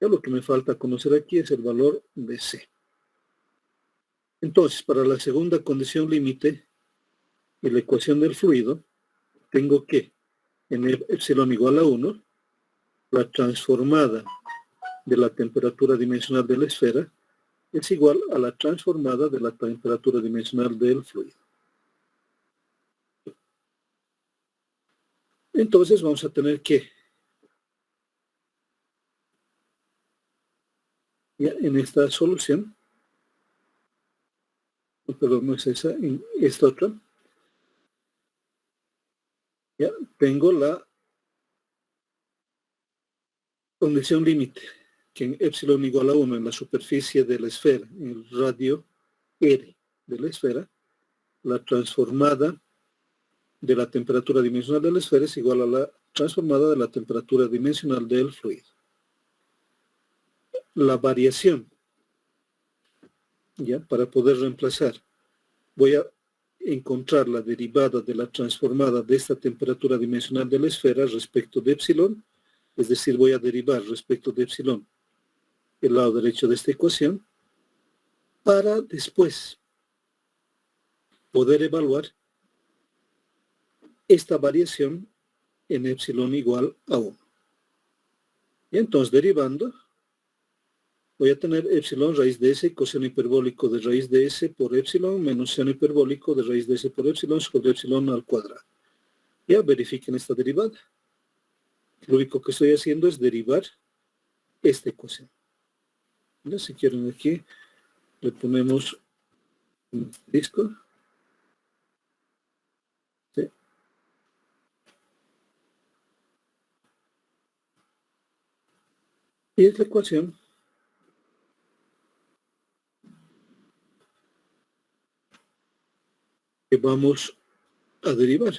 Ya lo que me falta conocer aquí es el valor de C. Entonces, para la segunda condición límite y la ecuación del fluido, tengo que en epsilon igual a 1, la transformada de la temperatura dimensional de la esfera es igual a la transformada de la temperatura dimensional del fluido. Entonces vamos a tener que, ya en esta solución, perdón, no es esa, en esta otra, ya tengo la condición límite, que en epsilon igual a 1 en la superficie de la esfera, en el radio R de la esfera, la transformada de la temperatura dimensional de la esfera es igual a la transformada de la temperatura dimensional del fluido. La variación, ya, para poder reemplazar, voy a encontrar la derivada de la transformada de esta temperatura dimensional de la esfera respecto de epsilon, es decir, voy a derivar respecto de epsilon el lado derecho de esta ecuación, para después poder evaluar esta variación en epsilon igual a 1. Y entonces, derivando, voy a tener epsilon raíz de S coseno hiperbólico de raíz de S por epsilon menos seno hiperbólico de raíz de S por epsilon sobre epsilon al cuadrado. Ya verifiquen esta derivada. Lo único que estoy haciendo es derivar esta ecuación. Ya, si quieren aquí, le ponemos un disco. ¿Sí? Y es la ecuación que vamos a derivar.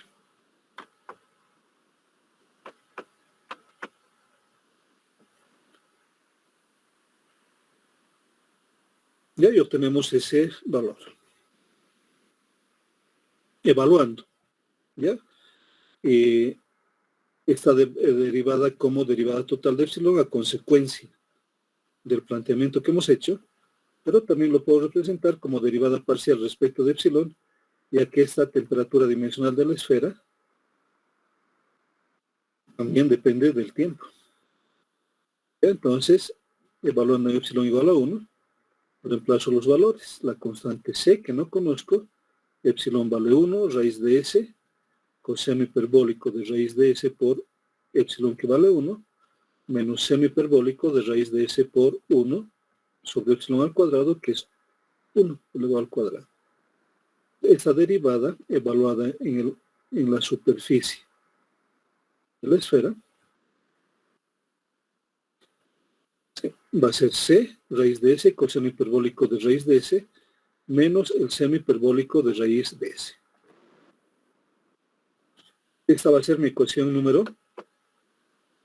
Ya y obtenemos ese valor. Evaluando, ¿ya? Está derivada como derivada total de epsilon a consecuencia del planteamiento que hemos hecho, pero también lo puedo representar como derivada parcial respecto de epsilon, ya que esta temperatura dimensional de la esfera también depende del tiempo. Entonces, evaluando epsilon igual a 1, reemplazo los valores. La constante C, que no conozco, epsilon vale 1, raíz de S, coseno hiperbólico de raíz de S por epsilon que vale 1, menos seno hiperbólico de raíz de S por 1 sobre epsilon al cuadrado, que es 1 elevado al cuadrado. Esta derivada, evaluada en la superficie de la esfera, va a ser C, raíz de S, coseno hiperbólico de raíz de S, menos el seno hiperbólico de raíz de S. Esta va a ser mi ecuación número,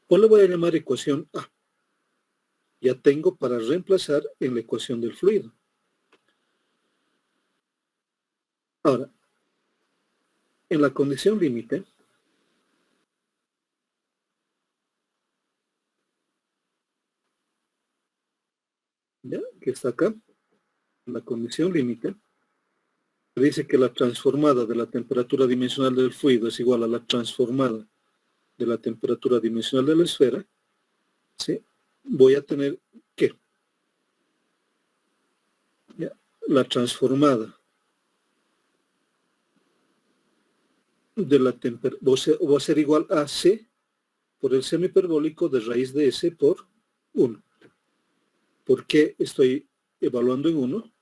o le voy a llamar ecuación A. Ya tengo para reemplazar en la ecuación del fluido. Ahora, en la condición límite, ¿ya? Que está acá, en la condición límite, dice que la transformada de la temperatura dimensional del fluido es igual a la transformada de la temperatura dimensional de la esfera, ¿sí? Voy a tener que la transformada de la temperatura va a ser igual a C por el seno hiperbólico de raíz de S por 1. ¿Por qué estoy evaluando en 1?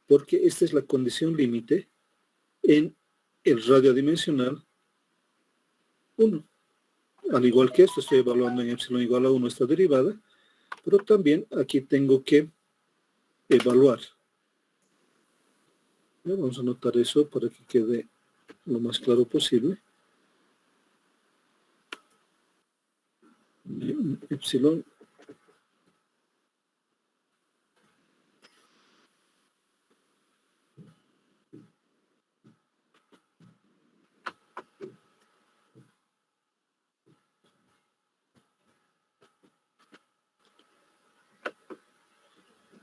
Porque esta es la condición límite en el radio dimensional 1. al igual que esto, estoy evaluando en epsilon igual a 1 esta derivada, pero también aquí tengo que evaluar. Ya, vamos a anotar eso para que quede lo más claro posible. Bien, epsilon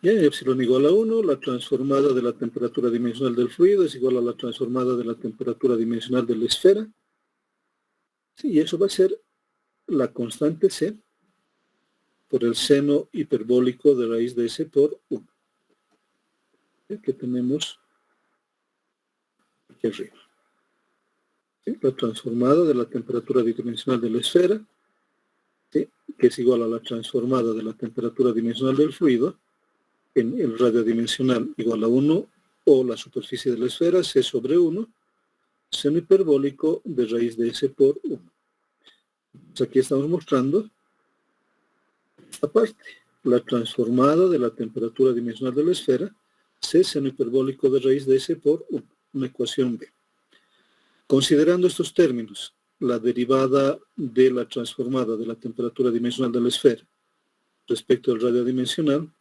ya, epsilon igual a 1, la transformada de la temperatura dimensional del fluido es igual a la transformada de la temperatura dimensional de la esfera. Sí, y eso va a ser la constante C por el seno hiperbólico de raíz de S por 1. Que tenemos aquí arriba. ¿Sí? La transformada de la temperatura dimensional de la esfera, ¿sí? Que es igual a la transformada de la temperatura dimensional del fluido en el radio dimensional igual a 1 o la superficie de la esfera, C sobre 1, seno hiperbólico de raíz de S por 1. Pues aquí estamos mostrando esta parte, la transformada de la temperatura dimensional de la esfera, C seno hiperbólico de raíz de S por 1, una ecuación B. Considerando estos términos, la derivada de la transformada de la temperatura dimensional de la esfera respecto al radio dimensional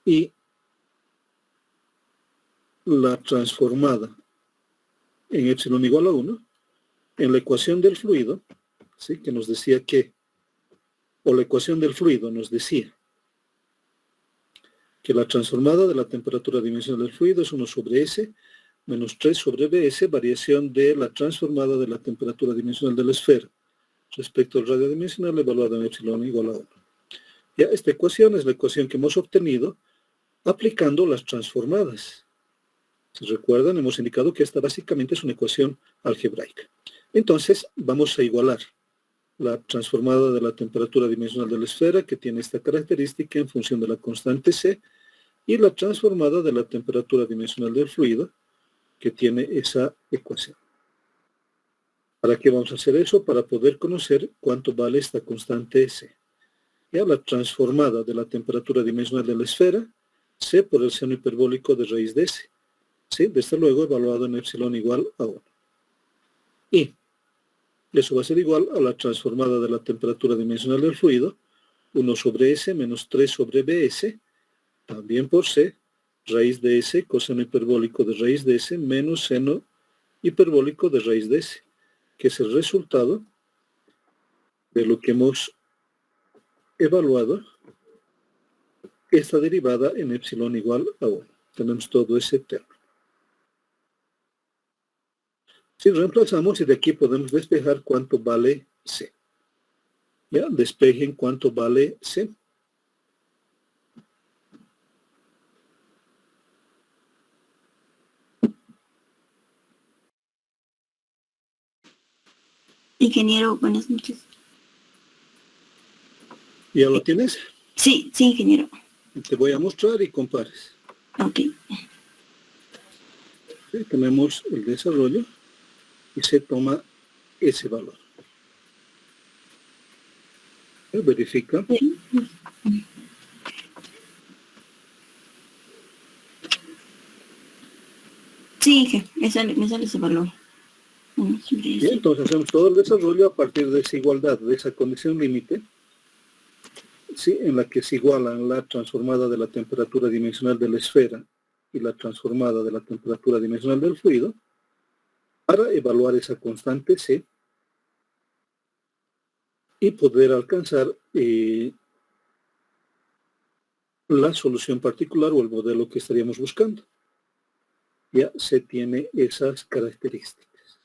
y la transformada en epsilon igual a 1, en la ecuación del fluido, ¿sí? Que nos decía que, o la ecuación del fluido nos decía que la transformada de la temperatura dimensional del fluido es 1 sobre S menos 3 sobre Bs, variación de la transformada de la temperatura dimensional de la esfera respecto al radio dimensional evaluado en epsilon igual a 1. Ya, esta ecuación es la ecuación que hemos obtenido aplicando las transformadas. Si recuerdan, hemos indicado que esta básicamente es una ecuación algebraica. Entonces, vamos a igualar la transformada de la temperatura dimensional de la esfera, que tiene esta característica en función de la constante C, y la transformada de la temperatura dimensional del fluido, que tiene esa ecuación. ¿Para qué vamos a hacer eso? Para poder conocer cuánto vale esta constante C. Ya, la transformada de la temperatura dimensional de la esfera, C por el seno hiperbólico de raíz de S. ¿Sí? Desde luego evaluado en epsilon igual a 1. Y eso va a ser igual a la transformada de la temperatura dimensional del fluido, 1 sobre S menos 3 sobre Bs, también por C, raíz de S, coseno hiperbólico de raíz de S, menos seno hiperbólico de raíz de S, que es el resultado de lo que hemos evaluado, esta derivada en epsilon igual a 1. Tenemos todo ese término. Si reemplazamos, y de aquí podemos despejar cuánto vale C. Ya, despejen cuánto vale C. Ingeniero, buenas noches. ¿Ya lo tienes? Sí, sí, ingeniero. Te voy a mostrar y compares. Ok. ¿Sí? Tenemos el desarrollo y se toma ese valor. Verifica. Sí, Inge, me sale ese valor. Bien, entonces hacemos todo el desarrollo a partir de esa igualdad, de esa condición límite, ¿sí? En la que se igualan la transformada de la temperatura dimensional de la esfera y la transformada de la temperatura dimensional del fluido, para evaluar esa constante C y poder alcanzar la solución particular o el modelo que estaríamos buscando. Ya se tiene esas características.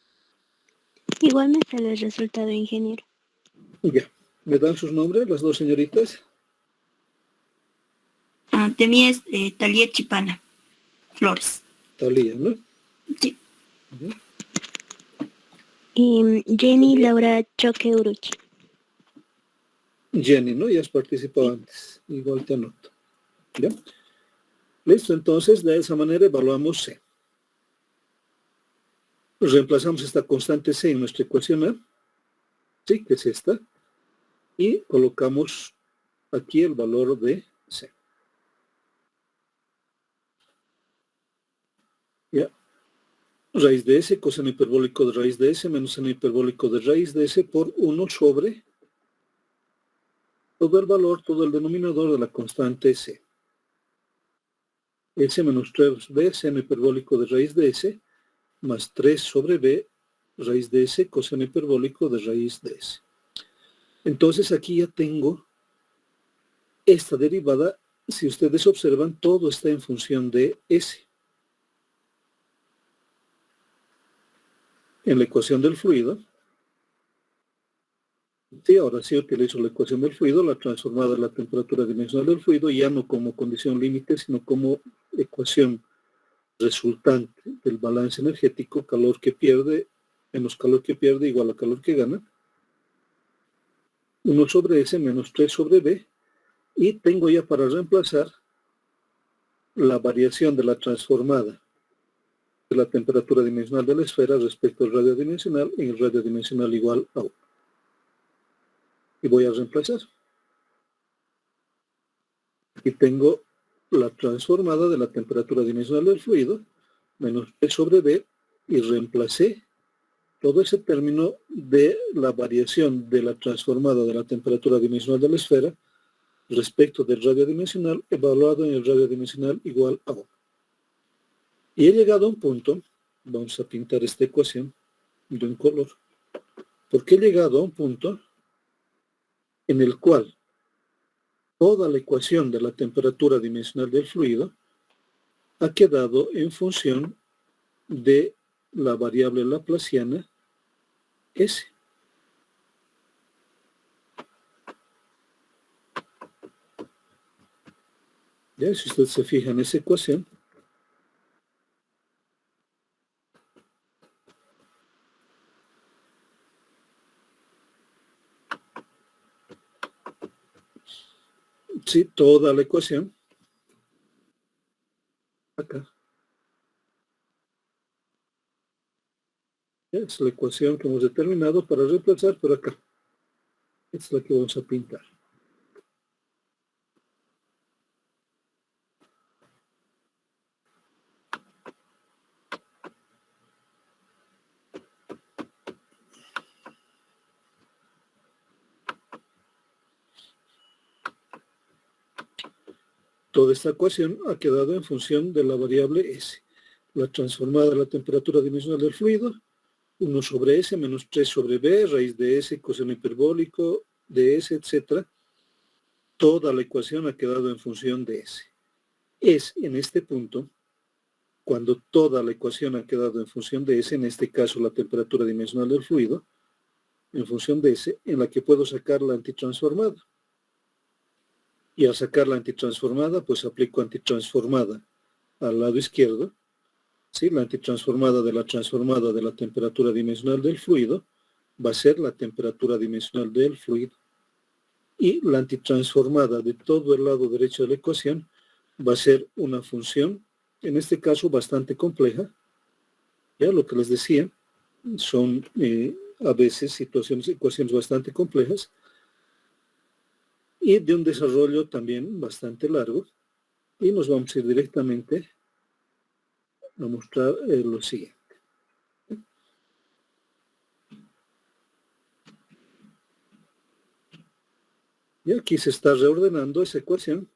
Igual me sale el resultado, ingeniero. Ya, ¿me dan sus nombres las dos señoritas? De mí es Talía Chipana Flores. Talía, ¿no? Sí. Y Jenny Laura Choque Uruchi. Jenny, ¿no? Ya has participado antes. Igual te anoto. ¿Ya? Listo, entonces de esa manera evaluamos C. Reemplazamos esta constante C en nuestra ecuación A. ¿sí? Que es esta, y colocamos aquí el valor de C. ¿Ya? Raíz de S, coseno hiperbólico de raíz de S menos seno hiperbólico de raíz de S por 1 sobre todo el valor, todo el denominador de la constante C. S menos 3b, seno hiperbólico de raíz de S, más 3 sobre b, raíz de S, coseno hiperbólico de raíz de S. Entonces aquí ya tengo esta derivada. Si ustedes observan, todo está en función de S. En la ecuación del fluido, sí, ahora sí utilizo la ecuación del fluido, la transformada de la temperatura dimensional del fluido, ya no como condición límite, sino como ecuación resultante del balance energético, calor que pierde menos calor que pierde igual a calor que gana. 1 sobre S menos 3 sobre B, y tengo ya para reemplazar la variación de la transformada de la temperatura dimensional de la esfera respecto al radio dimensional en el radio dimensional igual a 1. Y voy a reemplazar. Aquí tengo la transformada de la temperatura dimensional del fluido, menos 3 sobre B, y reemplacé todo ese término de la variación de la transformada de la temperatura dimensional de la esfera respecto del radio dimensional evaluado en el radio dimensional igual a 1. Y he llegado a un punto, vamos a pintar esta ecuación de un color, porque he llegado a un punto en el cual toda la ecuación de la temperatura dimensional del fluido ha quedado en función de la variable laplaciana S. Ya, si usted se fija en esa ecuación, sí, toda la ecuación, acá, ya, es la ecuación que hemos determinado para reemplazar por acá. Esta es la que vamos a pintar. Toda esta ecuación ha quedado en función de la variable S. La transformada de la temperatura dimensional del fluido, 1 sobre S menos 3 sobre B, raíz de S, coseno hiperbólico de S, etc. Toda la ecuación ha quedado en función de S. Es en este punto, cuando toda la ecuación ha quedado en función de S, en este caso la temperatura dimensional del fluido, en función de S, en la que puedo sacar la antitransformada. Y al sacar la antitransformada, pues aplico antitransformada al lado izquierdo. ¿Sí? La antitransformada de la temperatura dimensional del fluido va a ser la temperatura dimensional del fluido. Y la antitransformada de todo el lado derecho de la ecuación va a ser una función, en este caso bastante compleja. Ya lo que les decía, son a veces ecuaciones bastante complejas, y de un desarrollo también bastante largo, y nos vamos a ir directamente a mostrar lo siguiente. Y aquí se está reordenando esa ecuación.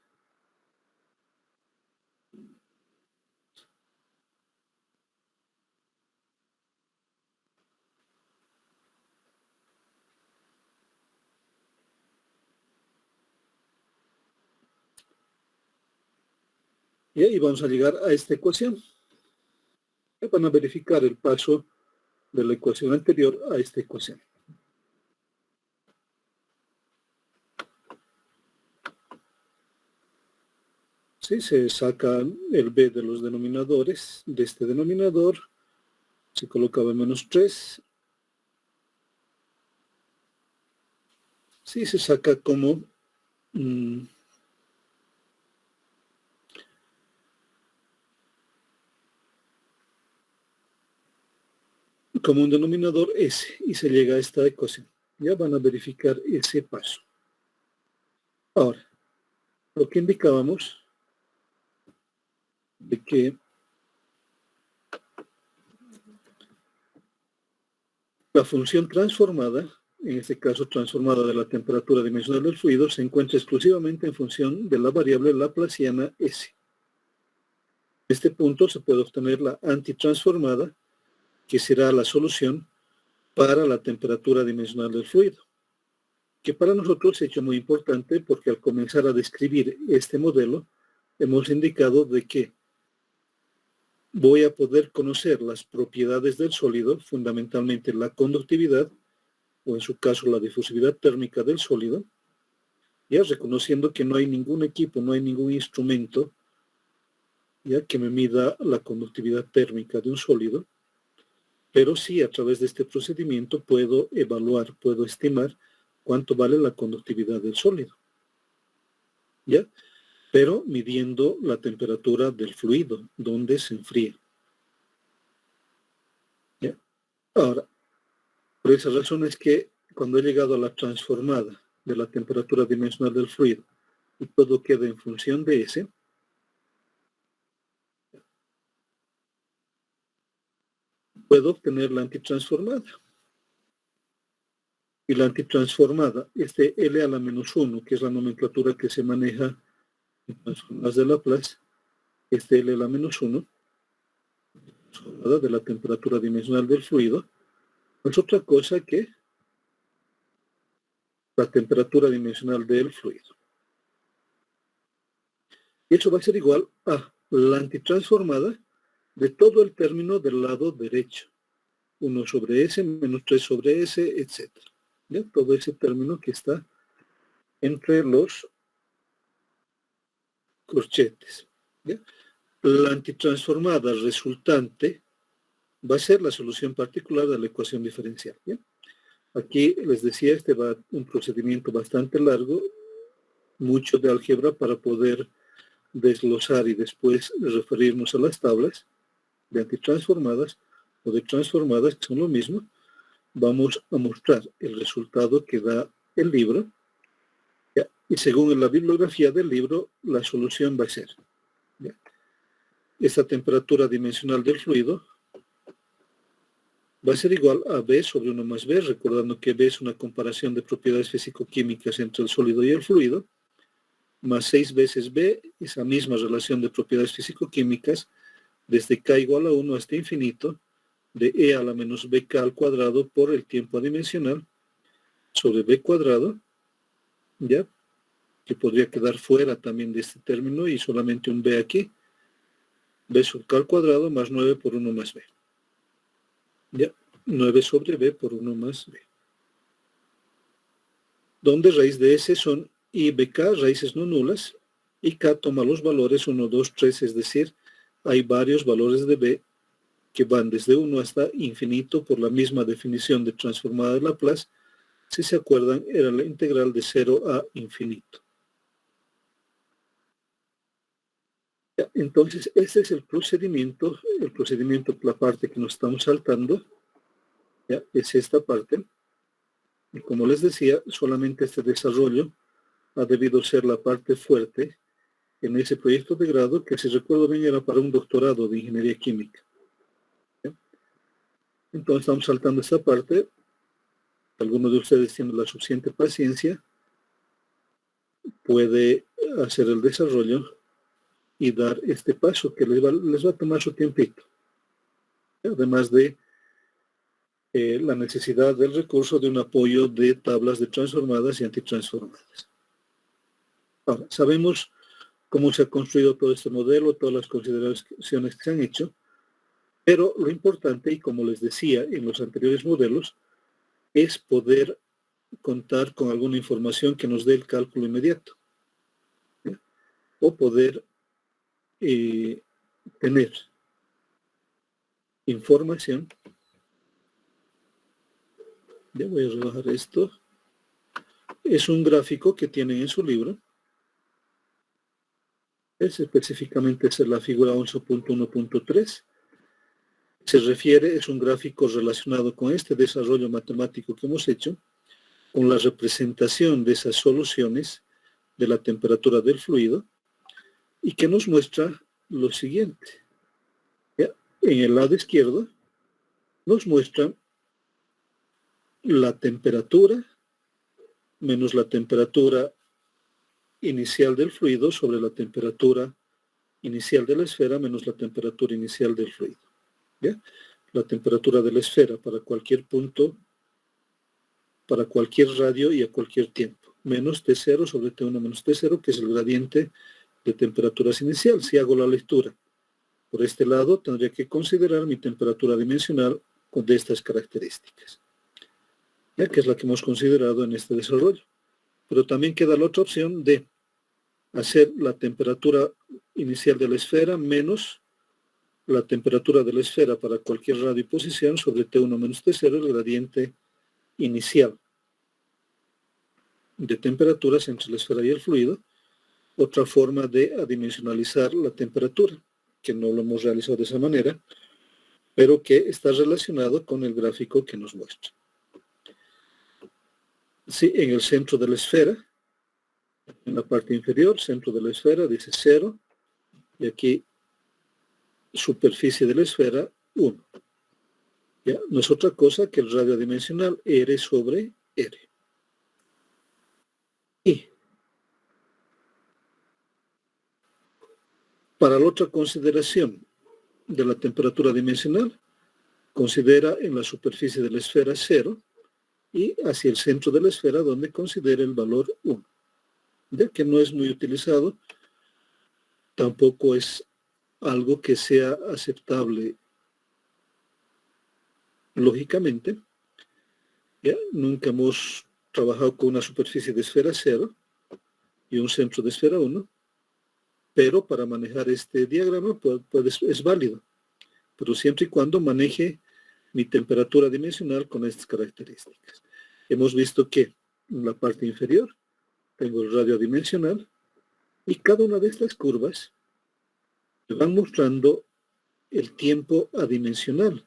Y ahí vamos a llegar a esta ecuación. Y van a verificar el paso de la ecuación anterior a esta ecuación. Sí, se saca el b de los denominadores. De este denominador se coloca b menos 3. Sí, se saca como como un denominador S, y se llega a esta ecuación. Ya van a verificar ese paso. Ahora, lo que indicábamos de que la función transformada, en este caso transformada de la temperatura dimensional del fluido, se encuentra exclusivamente en función de la variable laplaciana S. En este punto se puede obtener la antitransformada, que será la solución para la temperatura dimensional del fluido, que para nosotros es hecho muy importante porque al comenzar a describir este modelo, hemos indicado de que voy a poder conocer las propiedades del sólido, fundamentalmente la conductividad, o en su caso la difusividad térmica del sólido, ya reconociendo que no hay ningún equipo, no hay ningún instrumento ya que me mida la conductividad térmica de un sólido, pero sí a través de este procedimiento puedo evaluar, puedo estimar cuánto vale la conductividad del sólido, ¿ya? Pero midiendo la temperatura del fluido, donde se enfría. ¿Ya? Ahora, por esa razón es que cuando he llegado a la transformada de la temperatura dimensional del fluido y todo queda en función de ese, puedo obtener la antitransformada. Y la antitransformada, este L a la menos 1, que es la nomenclatura que se maneja en transformadas de Laplace, este L a la menos 1, de la temperatura dimensional del fluido, no es otra cosa que la temperatura dimensional del fluido. Y eso va a ser igual a la antitransformada de todo el término del lado derecho. 1 sobre S, menos 3 sobre S, etc. ¿Ya? Todo ese término que está entre los corchetes. ¿Ya? La antitransformada resultante va a ser la solución particular de la ecuación diferencial. ¿Ya? Aquí les decía, este va un procedimiento bastante largo, mucho de álgebra para poder desglosar y después referirnos a las tablas de antitransformadas o de transformadas, que son lo mismo. Vamos a mostrar el resultado que da el libro, ¿ya? Y según la bibliografía del libro, la solución va a ser, ¿ya? Esta temperatura dimensional del fluido va a ser igual a B sobre 1 más B, recordando que B es una comparación de propiedades físico-químicas entre el sólido y el fluido, más 6 veces B, esa misma relación de propiedades físico-químicas, desde K igual a 1 hasta infinito, de E a la menos BK al cuadrado por el tiempo adimensional, sobre B cuadrado, ¿ya? Que podría quedar fuera también de este término y solamente un B aquí, B sobre K al cuadrado más 9 por 1 más B. ¿Ya? 9 sobre B por 1 más B. Donde raíz de S son I y BK, raíces no nulas, y K toma los valores 1, 2, 3, es decir, hay varios valores de B que van desde 1 hasta infinito por la misma definición de transformada de Laplace. Si se acuerdan, era la integral de 0 a infinito. Ya, entonces, este es el procedimiento, la parte que nos estamos saltando, ya, es esta parte. Y como les decía, solamente este desarrollo ha debido ser la parte fuerte en ese proyecto de grado, que si recuerdo bien era para un doctorado de ingeniería química. ¿Ya? Entonces estamos saltando esta parte. Algunos de ustedes tienen la suficiente paciencia, puede hacer el desarrollo y dar este paso que les va a tomar su tiempito. Además de la necesidad del recurso de un apoyo de tablas de transformadas y antitransformadas. Ahora, sabemos cómo se ha construido todo este modelo, todas las consideraciones que se han hecho, pero lo importante, y como les decía en los anteriores modelos, es poder contar con alguna información que nos dé el cálculo inmediato, ¿ya? O poder tener información. Ya voy a rebajar esto. Es un gráfico que tienen en su libro. Específicamente es la figura 11.1.3. Se refiere, es un gráfico relacionado con este desarrollo matemático que hemos hecho, con la representación de esas soluciones de la temperatura del fluido y que nos muestra lo siguiente. ¿Ya? En el lado izquierdo nos muestra la temperatura menos la temperatura inicial del fluido sobre la temperatura inicial de la esfera menos la temperatura inicial del fluido. ¿Ya? La temperatura de la esfera para cualquier punto, para cualquier radio y a cualquier tiempo, menos T0 sobre T1 menos T0, que es el gradiente de temperaturas inicial. Si hago la lectura por este lado, tendría que considerar mi temperatura dimensional de estas características, ¿ya? Que es la que hemos considerado en este desarrollo. Pero también queda la otra opción de hacer la temperatura inicial de la esfera menos la temperatura de la esfera para cualquier radio y posición sobre T1 menos T0, el gradiente inicial de temperaturas entre la esfera y el fluido. Otra forma de adimensionalizar la temperatura, que no lo hemos realizado de esa manera, pero que está relacionado con el gráfico que nos muestra. Sí, en el centro de la esfera, en la parte inferior, centro de la esfera, dice 0, y aquí superficie de la esfera 1. ¿Ya? No es otra cosa que el radio adimensional R sobre R. Y para la otra consideración de la temperatura dimensional, considera en la superficie de la esfera 0 y hacia el centro de la esfera donde considera el valor 1. Ya que no es muy utilizado, tampoco es algo que sea aceptable lógicamente. ¿Ya? Nunca hemos trabajado con una superficie de esfera 0 y un centro de esfera 1, pero para manejar este diagrama es válido, pero siempre y cuando maneje mi temperatura dimensional con estas características. Hemos visto que en la parte inferior tengo el radio dimensional y cada una de estas curvas me van mostrando el tiempo adimensional,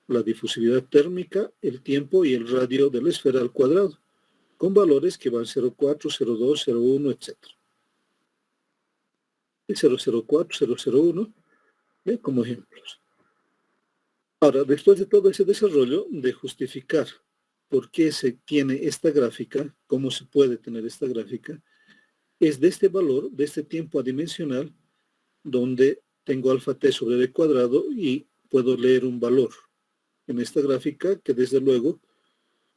la difusividad térmica, el tiempo y el radio de la esfera al cuadrado, con valores que van 0,4, 0,2, 0,1, etc. 0,04, 0,01, como ejemplos. Ahora, después de todo ese desarrollo de justificar por qué se tiene esta gráfica, cómo se puede tener esta gráfica, es de este valor, de este tiempo adimensional, donde tengo alfa t sobre d cuadrado y puedo leer un valor en esta gráfica que desde luego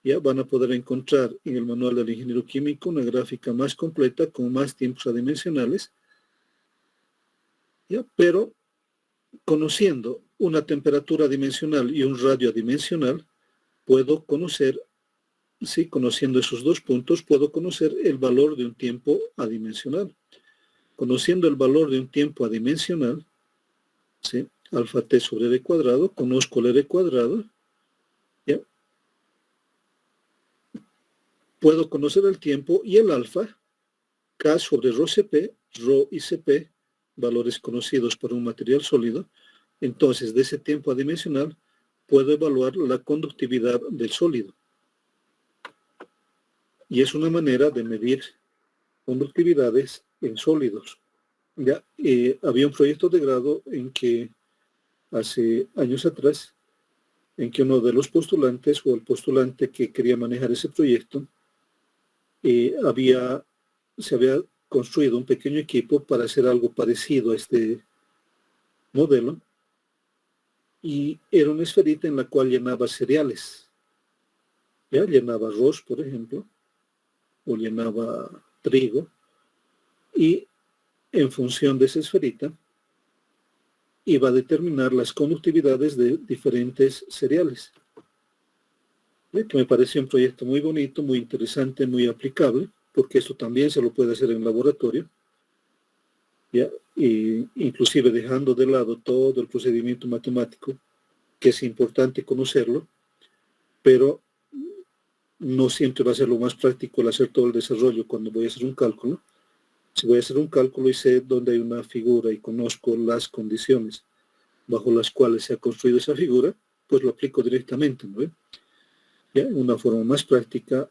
ya van a poder encontrar en el manual del ingeniero químico una gráfica más completa con más tiempos adimensionales, ¿ya? Pero conociendo una temperatura dimensional y un radio adimensional, puedo conocer, sí, conociendo esos dos puntos, puedo conocer el valor de un tiempo adimensional. Conociendo el valor de un tiempo adimensional, ¿sí? Alfa t sobre d cuadrado, conozco el r cuadrado, ¿ya? Puedo conocer el tiempo y el alfa, K sobre rho Cp, rho y Cp, valores conocidos para un material sólido. Entonces, de ese tiempo adimensional, puedo evaluar la conductividad del sólido. Y es una manera de medir conductividades en sólidos. Ya, había un proyecto de grado en que, hace años atrás, en que uno de los postulantes o el postulante que quería manejar ese proyecto, se había construido un pequeño equipo para hacer algo parecido a este modelo, y era una esferita en la cual llenaba cereales. ¿Ya? Llenaba arroz, por ejemplo, o llenaba trigo, y en función de esa esferita iba a determinar las conductividades de diferentes cereales. Que me pareció un proyecto muy bonito, muy interesante, muy aplicable, porque esto también se lo puede hacer en laboratorio, ¿ya? Y inclusive dejando de lado todo el procedimiento matemático, que es importante conocerlo, pero no siempre va a ser lo más práctico el hacer todo el desarrollo cuando voy a hacer un cálculo. Si voy a hacer un cálculo y sé dónde hay una figura y conozco las condiciones bajo las cuales se ha construido esa figura, pues lo aplico directamente, ¿no? ¿Ya? En una forma más práctica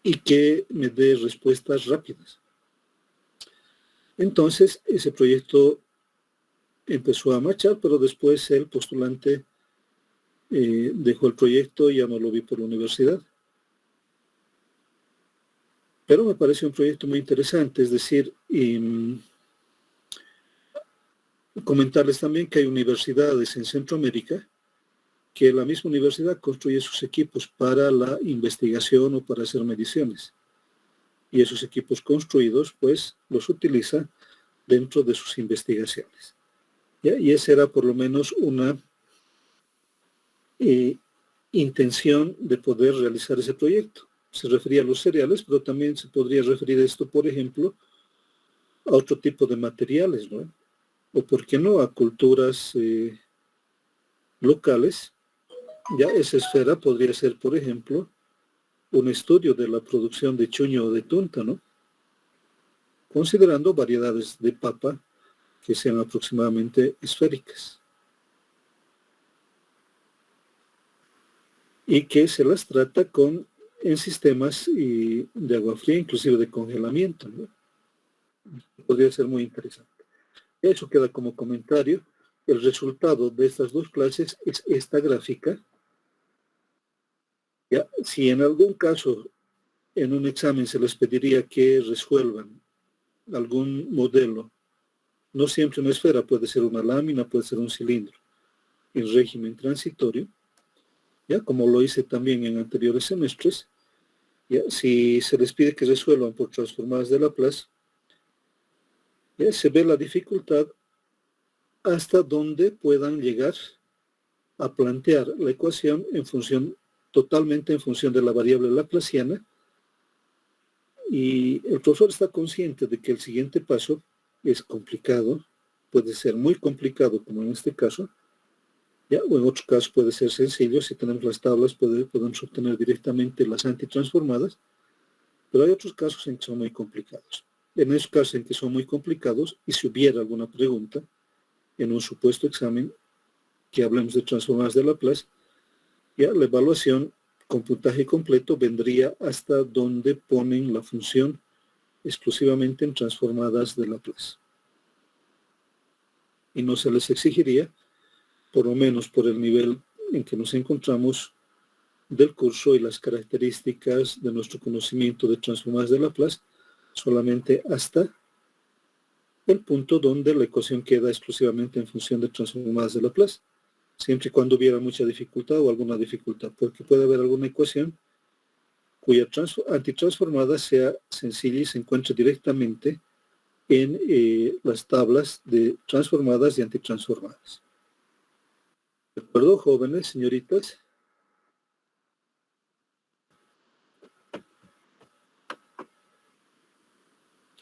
y que me dé respuestas rápidas. Entonces, ese proyecto empezó a marchar, pero después el postulante dejó el proyecto y ya no lo vi por la universidad. Pero me parece un proyecto muy interesante, es decir, comentarles también que hay universidades en Centroamérica que la misma universidad construye sus equipos para la investigación o para hacer mediciones. Y esos equipos construidos, pues, los utiliza dentro de sus investigaciones. ¿Ya? Y esa era por lo menos una intención de poder realizar ese proyecto. Se refería a los cereales, pero también se podría referir a esto, por ejemplo, a otro tipo de materiales, ¿no? O, ¿por qué no?, a culturas locales. Ya esa esfera podría ser, por ejemplo, un estudio de la producción de chuño o de tunta, ¿no? Considerando variedades de papa que sean aproximadamente esféricas. Y que se las trata en sistemas de agua fría, inclusive de congelamiento, ¿no? Podría ser muy interesante. Eso queda como comentario. El resultado de estas dos clases es esta gráfica. Ya, si en algún caso en un examen se les pediría que resuelvan algún modelo, no siempre una esfera, puede ser una lámina, puede ser un cilindro, en régimen transitorio, ya como lo hice también en anteriores semestres, ya, si se les pide que resuelvan por transformadas de Laplace, ya se ve la dificultad hasta donde puedan llegar a plantear la ecuación totalmente en función de la variable laplaciana, y el profesor está consciente de que el siguiente paso es complicado, puede ser muy complicado como en este caso, ¿ya? O en otro caso puede ser sencillo. Si tenemos las tablas podemos obtener directamente las antitransformadas, pero hay otros casos en que son muy complicados. En esos casos en que son muy complicados, y si hubiera alguna pregunta en un supuesto examen que hablemos de transformadas de Laplace, ya la evaluación con puntaje completo vendría hasta donde ponen la función exclusivamente en transformadas de Laplace. Y no se les exigiría, por lo menos por el nivel en que nos encontramos del curso y las características de nuestro conocimiento de transformadas de Laplace, solamente hasta el punto donde la ecuación queda exclusivamente en función de transformadas de Laplace, siempre y cuando hubiera mucha dificultad o alguna dificultad, porque puede haber alguna ecuación cuya antitransformada sea sencilla y se encuentre directamente en las tablas de transformadas y antitransformadas. ¿De acuerdo, jóvenes, señoritas?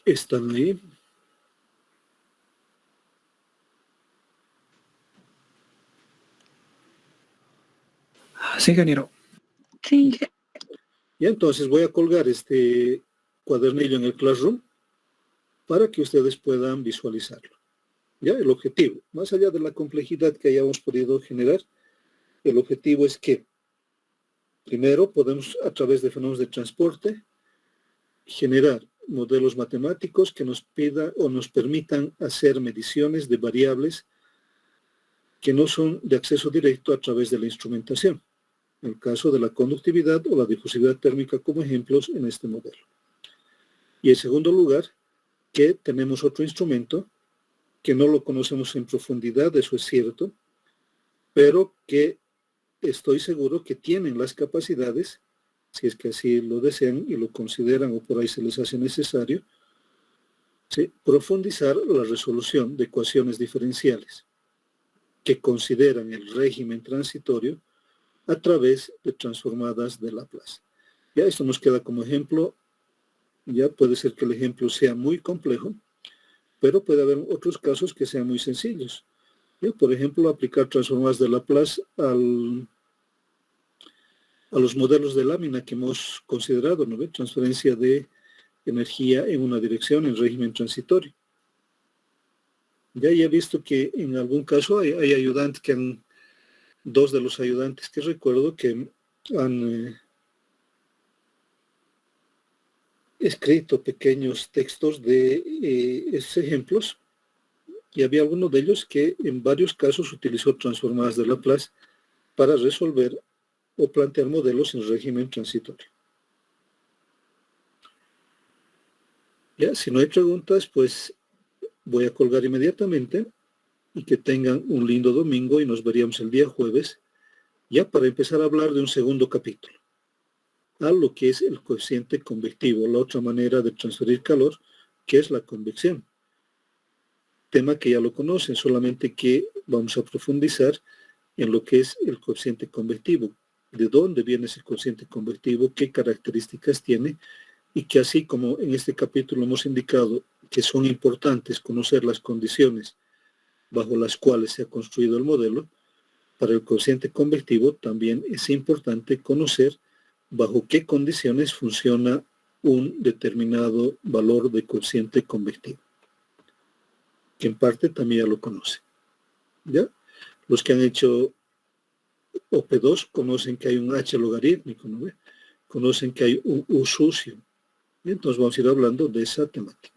¿Están ahí? Sí, ingeniero. Sí. Y entonces voy a colgar este cuadernillo en el Classroom para que ustedes puedan visualizarlo. Ya, el objetivo, más allá de la complejidad que hayamos podido generar, el objetivo es que, primero, podemos, a través de fenómenos de transporte, generar modelos matemáticos que nos pidan o nos permitan hacer mediciones de variables que no son de acceso directo a través de la instrumentación, en el caso de la conductividad o la difusividad térmica como ejemplos en este modelo. Y en segundo lugar, que tenemos otro instrumento que no lo conocemos en profundidad, eso es cierto, pero que estoy seguro que tienen las capacidades, si es que así lo desean y lo consideran o por ahí se les hace necesario, ¿sí?, profundizar la resolución de ecuaciones diferenciales que consideran el régimen transitorio a través de transformadas de Laplace. Ya esto nos queda como ejemplo. Ya puede ser que el ejemplo sea muy complejo, pero puede haber otros casos que sean muy sencillos. ¿Ya? Por ejemplo, aplicar transformadas de Laplace a los modelos de lámina que hemos considerado, ¿no ve? Transferencia de energía en una dirección en régimen transitorio. Ya he visto que en algún caso hay ayudantes dos de los ayudantes que recuerdo que han escrito pequeños textos de esos ejemplos, y había alguno de ellos que en varios casos utilizó transformadas de Laplace para resolver o plantear modelos en régimen transitorio. Ya, si no hay preguntas, pues voy a colgar inmediatamente, y que tengan un lindo domingo, y nos veríamos el día jueves, ya para empezar a hablar de un segundo capítulo, a lo que es el coeficiente convectivo, la otra manera de transferir calor, que es la convección. Tema que ya lo conocen, solamente que vamos a profundizar en lo que es el coeficiente convectivo, de dónde viene ese coeficiente convectivo, qué características tiene, y que así como en este capítulo hemos indicado que son importantes conocer las condiciones bajo las cuales se ha construido el modelo, para el coeficiente convectivo también es importante conocer bajo qué condiciones funciona un determinado valor de coeficiente convectivo, que en parte también ya lo conoce. ¿Ya? Los que han hecho OP2 conocen que hay un H logarítmico, ¿no? Conocen que hay un U sucio. Y entonces vamos a ir hablando de esa temática.